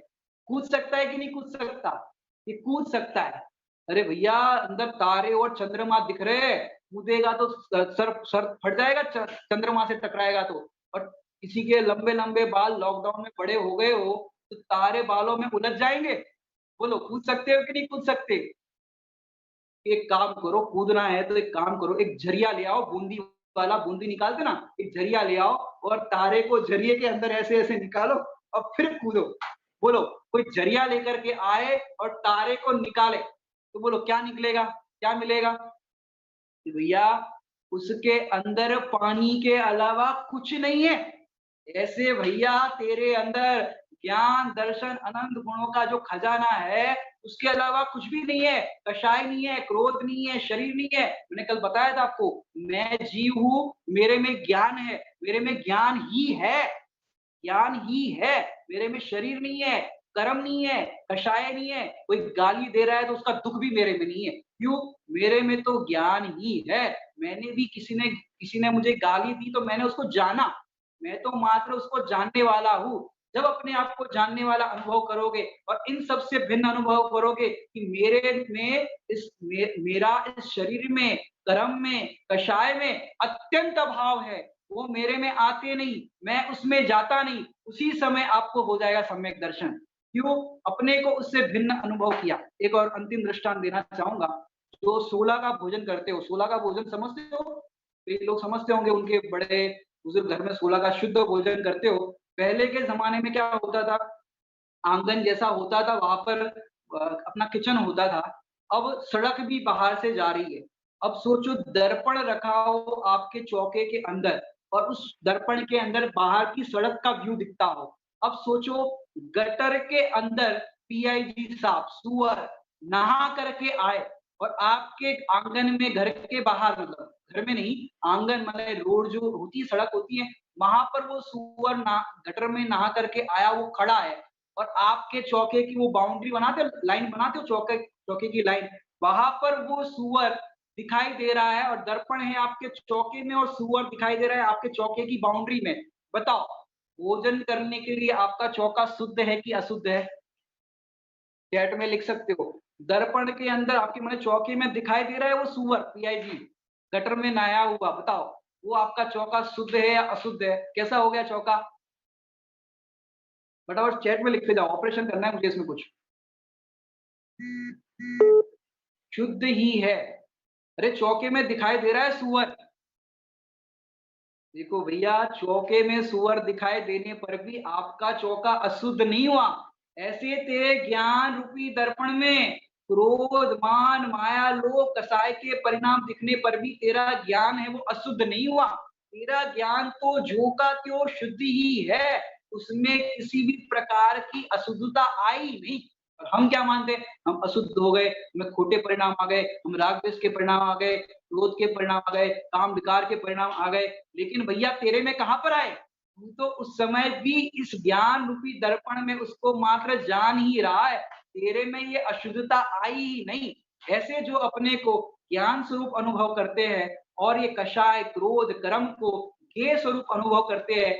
कूद सकता है कि नहीं कूद सकता? ये कूद सकता है। अरे भैया, अंदर तारे और चंद्रमा दिख रहे हैं, कूदेगा तो सर सर फट जाएगा, चंद्रमा से टकराएगा तो। और किसी के लंबे लंबे बाल लॉकडाउन में बड़े हो गए हो तो तारे बालों में उलझ जाएंगे। बोलो कूद सकते हो कि नहीं कूद सकते? एक काम करो, कूदना है तो एक काम करो, एक झरिया ले आओ, बूंदी वाला, बूंदी निकालते ना, एक झरिया ले आओ और तारे को झरिए के अंदर ऐसे ऐसे निकालो और फिर कूदो। बोलो कोई झरिया लेकर के आए और तारे को निकाले तो बोलो क्या निकलेगा, क्या मिलेगा? कि भैया उसके अंदर पानी के अलावा कुछ नहीं है। ऐसे भैया तेरे अंदर ज्ञान दर्शन अनंत गुणों का जो खजाना है उसके अलावा कुछ भी नहीं है। कषाय नहीं है, क्रोध नहीं है, शरीर नहीं है। मैंने कल बताया था आपको, मैं जीव हूं, मेरे में ज्ञान है, मेरे में ज्ञान ही है, ज्ञान ही है। मेरे में शरीर नहीं है, कर्म नहीं है, कषाय नहीं है। कोई गाली दे रहा है तो उसका दुख भी मेरे में नहीं है। क्यों? मेरे में तो ज्ञान ही है। मैंने भी किसी ने मुझे गाली दी तो मैंने उसको जाना, मैं तो मात्र उसको जानने वाला हूँ। जब अपने आप को जानने वाला अनुभव करोगे और इन सब से भिन्न अनुभव करोगे कि मेरे में मेरा इस शरीर में, कर्म में, कषाय में अत्यंत अभाव है, वो मेरे में आते नहीं, मैं उसमें जाता नहीं, उसी समय आपको हो जाएगा सम्यक दर्शन। क्यों? अपने को उससे भिन्न अनुभव किया। एक और अंतिम दृष्टांत देना चाहूंगा। जो 16 का भोजन करते हो, 16 का भोजन समझते हो? कई लोग समझते होंगे, उनके बड़े बुजुर्ग घर में 16 का शुद्ध भोजन करते हो। पहले के जमाने में क्या होता था, आंगन जैसा होता था, वहां पर अपना किचन होता था। अब सड़क भी बाहर से जा रही है। अब सोचो दर्पण रखा हो आपके चौके के अंदर और उस दर्पण के अंदर बाहर की सड़क का व्यू दिखता हो। अब सोचो गटर के अंदर पीआईजी सांप, सुअर नहा करके आए और आपके आंगन में, घर के बाहर, मतलब घर में नहीं, आंगन मतलब रोड जो होती है, सड़क होती है, वहां पर वो सुअर गटर में नहा करके आया, वो खड़ा है और आपके चौके की वो बाउंड्री बनाते हो, लाइन बनाते हो, चौके चौके की लाइन, वहां पर वो सुअर दिखाई दे रहा है और दर्पण है आपके चौके में और सुअर दिखाई दे रहा है आपके चौके की बाउंड्री में। बताओ भोजन करने के लिए आपका चौका शुद्ध है कि अशुद्ध है? चैट में लिख सकते हो। दर्पण के अंदर आपके मैंने चौके में दिखाई दे रहा है वो सुअर पीआईजी गटर में नहाया हुआ, बताओ वो आपका चौका शुद्ध है या अशुद्ध है? कैसा हो गया चौका? फटाफट चैट में लिखते जाओ, ऑपरेशन करना है मुझे इसमें कुछ। शुद्ध ही है। अरे चौके में दिखाई दे रहा है सुअर। देखो भैया, चौके में सुअर दिखाई देने पर भी आपका चौका अशुद्ध नहीं हुआ। ऐसे तेरे ज्ञान रूपी दर्पण में क्रोध, मान, माया, लोभ, कसाय के परिणाम दिखने पर भी तेरा ज्ञान है वो अशुद्ध नहीं हुआ। तेरा ज्ञान तो जो का त्यों शुद्ध ही है, उसमें किसी भी प्रकार की अशुद्धता आई नहीं। और हम क्या मानते हैं, हम अशुद्ध हो गए, हमें खोटे परिणाम आ गए, हम राग द्वेष के परिणाम आ गए, क्रोध के परिणाम आ गए, काम विकार के परिणाम आ गए। लेकिन भैया तेरे में कहां पर आए? तू तो उस समय भी इस ज्ञान रूपी दर्पण में उसको मात्र जान ही रहा है, तेरे में ये अशुद्धता आई ही नहीं। ऐसे जो अपने को ज्ञान स्वरूप अनुभव करते हैं और ये कषाय क्रोध कर्म को गे स्वरूप अनुभव करते हैं।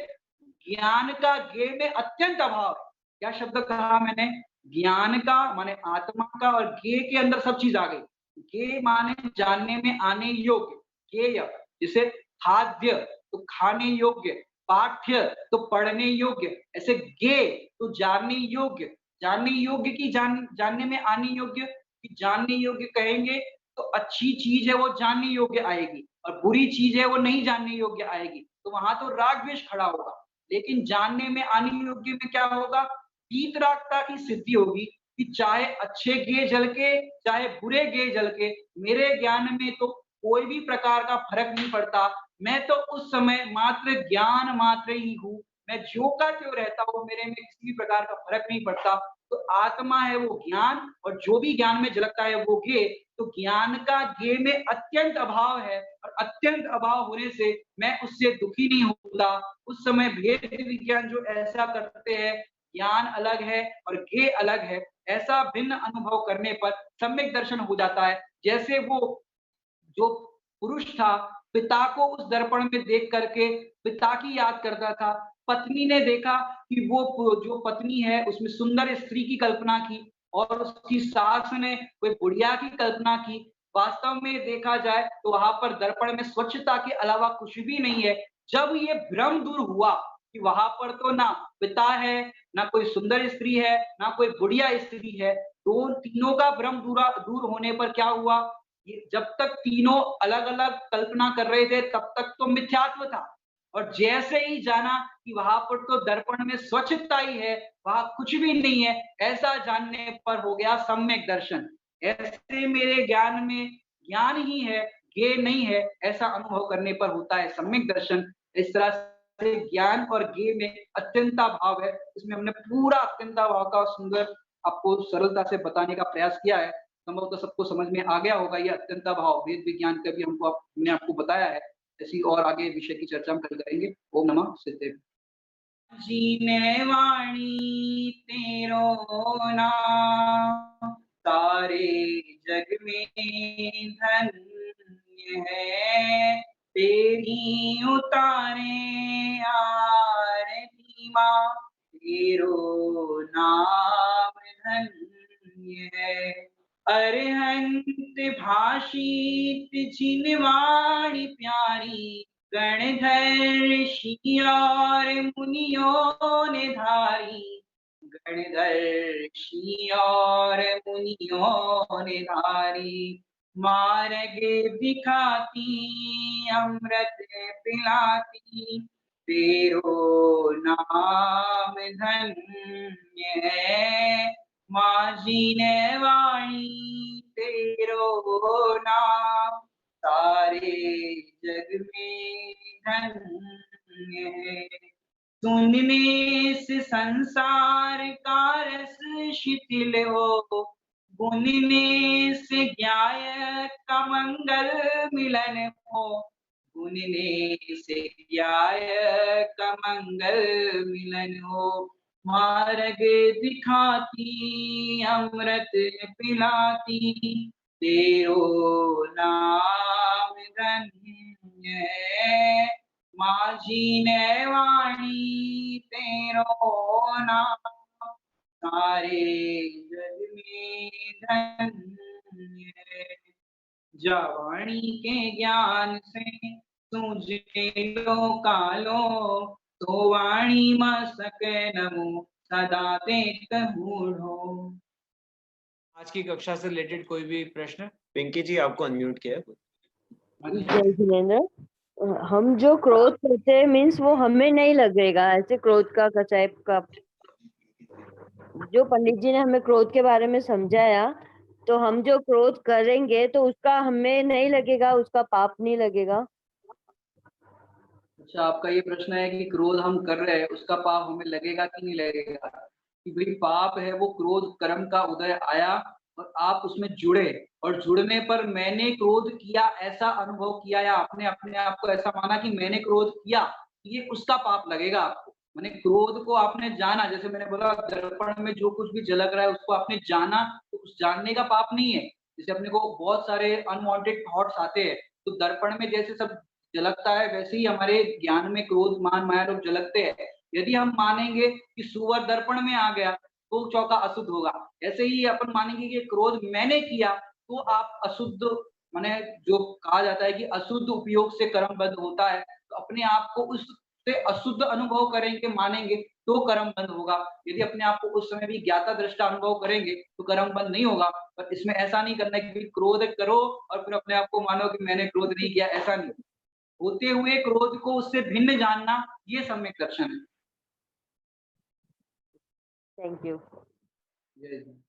ज्ञान का गे में अत्यंत अभाव है। क्या शब्द कहा मैंने? ज्ञान का माने आत्मा का, और गे के अंदर सब चीज आ गई। गे माने जानने में आने योग्य, गेय जिसे खाद्य तो खाने योग्य, पाठ्य तो पढ़ने योग्य, ऐसे गे तो जानने योग्य, जानने योग्य की जानने में आने योग्य, कि जानने योग्य कहेंगे तो अच्छी चीज है वो जानने योग्य आएगी, और बुरी चीज है वो नहीं जानने योग्य आएगी, तो वहां तो राग द्वेष खड़ा होगा। लेकिन जानने में आने योग्य में क्या होगा? वीतरागता की सिद्धि होगी, कि चाहे अच्छे गे जल के चाहे बुरे गे जल के, मेरे ज्ञान में तो कोई भी प्रकार का फर्क नहीं पड़ता। मैं तो उस समय मात्र ज्ञान मात्र ही हूँ, मैं ज्यों का त्यों रहता हूँ, मेरे में किसी भी प्रकार का फर्क नहीं पड़ता। तो आत्मा है वो ज्ञान, और जो भी ज्ञान में झलकता है वो गे। तो ज्ञान का गे में अत्यंत अभाव है, और अत्यंत अभाव होने से मैं उससे दुखी नहीं होता। उस समय भेद विज्ञान जो ऐसा करते हैं, ज्ञान अलग है और गे अलग है, ऐसा भिन्न अनुभव करने पर सम्यक दर्शन हो जाता है। जैसे वो जो पुरुष था, पिता को उस दर्पण में देख करके पिता की याद करता था। पत्नी ने देखा कि वो जो पत्नी है उसमें सुंदर स्त्री की कल्पना की, और उसकी सास ने कोई बुढ़िया की कल्पना की। वास्तव में देखा जाए तो वहां पर दर्पण में स्वच्छता के अलावा कुछ भी नहीं है। जब ये भ्रम दूर हुआ कि वहां पर तो ना पिता है, ना कोई सुंदर स्त्री है, ना कोई बुढ़िया स्त्री है, तो तीनों का भ्रम दूर होने पर क्या हुआ? ये जब तक तीनों अलग अलग कल्पना कर रहे थे तब तक तो मिथ्यात्व था, और जैसे ही जाना कि वहां पर तो दर्पण में स्वच्छता ही है, वहां कुछ भी नहीं है, ऐसा जानने पर हो गया सम्यक दर्शन। ऐसे मेरे ज्ञान में ज्ञान ही है, गे नहीं है, ऐसा अनुभव करने पर होता है सम्यक दर्शन। इस तरह से ज्ञान और गे में अत्यंता भाव है। इसमें हमने पूरा अत्यंता भाव का सुंदर आपको सरलता से बताने का प्रयास किया है। संभवतः सबको समझ में आ गया होगा। ये अत्यंता भाव वेद विज्ञान का भी हमने आपको बताया है। ऐसी और आगे विषय की चर्चा हम कल करेंगे। ओम नमः सिद्धेव। जीने वाणी तेरो नाम, सारे जग में धन्य है, तेरी उतारे आरती माँ, तेरो नाम धन्य है। अरहंत भाषित जिन वाणी प्यारी, गणधर ऋषि और मुनियों ने धारी, गणधर ऋषि और मुनियों ने धारी। मार्ग दिखाती अमृत पिलाती, तेरो नाम धन्य है। माझी ने वाणी तेरो नाम, सारे जग में धन्य है। सुनने से संसार का रस शिथिल हो, गुनने से ज्ञाय का मंगल मिलन हो, गुनने से ज्ञाय का मंगल मिलन हो। मार्ग दिखाती अमृत पिलाती, तेरो नाम धन्य है। माझी ने वाणी तेरो नाम, सारे जग में धन्य है। जा वाणी के ज्ञान से सूझे लो कालो, तो वाणी मस्तक नमो सदा देख मूढ़ो। आज की कक्षा से रिलेटेड कोई भी प्रश्न? पिंकी जी आपको अनम्यूट किया है। जय जिनेंद्र। हम जो क्रोध करते हैं मीन्स वो हमें नहीं लगेगा, ऐसे क्रोध का कषाय का जो पंडित जी ने हमें क्रोध के बारे में समझाया, तो हम जो क्रोध करेंगे तो उसका हमें नहीं लगेगा, उसका पाप नहीं लगेगा। अच्छा, आपका ये प्रश्न है कि क्रोध हम कर रहे हैं उसका पाप हमें लगेगा कि नहीं लगेगा? कि भाई पाप है वो क्रोध कर्म का उदय आया और आप उसमें जुड़े, और जुड़ने पर मैंने क्रोध किया ऐसा अनुभव किया, या आपने अपने आप को ऐसा माना कि मैंने क्रोध किया, ये उसका पाप लगेगा आपको। मैंने क्रोध को आपने जाना, जैसे मैंने बोला दर्पण में जो कुछ भी झलक रहा है उसको आपने जाना, तो उस जानने का पाप नहीं है। जैसे अपने को बहुत सारे अनवांटेड थॉट्स आते हैं, तो दर्पण में जैसे सब झलकता है, वैसे ही हमारे ज्ञान में क्रोध, मान, माया लोग झलकते हैं। यदि हम मानेंगे कि सुअर दर्पण में आ गया तो चौका अशुद्ध होगा, ऐसे ही अपन मानेंगे कि क्रोध मैंने किया तो आप अशुद्ध, माने जो कहा जाता है कि अशुद्ध उपयोग से कर्म बंद होता है, तो अपने आप को उससे अशुद्ध अनुभव करेंगे, मानेंगे तो कर्म बंद होगा। यदि अपने आप को उस समय भी ज्ञाता दृष्टा अनुभव करेंगे तो कर्म बंद नहीं होगा। पर इसमें ऐसा नहीं करना है कि क्रोध करो और फिर अपने आप को मानो कि मैंने क्रोध नहीं किया, ऐसा नहीं। होते हुए क्रोध को उससे भिन्न जानना, ये सम्यक दर्शन है। Thank you. जय हिंद।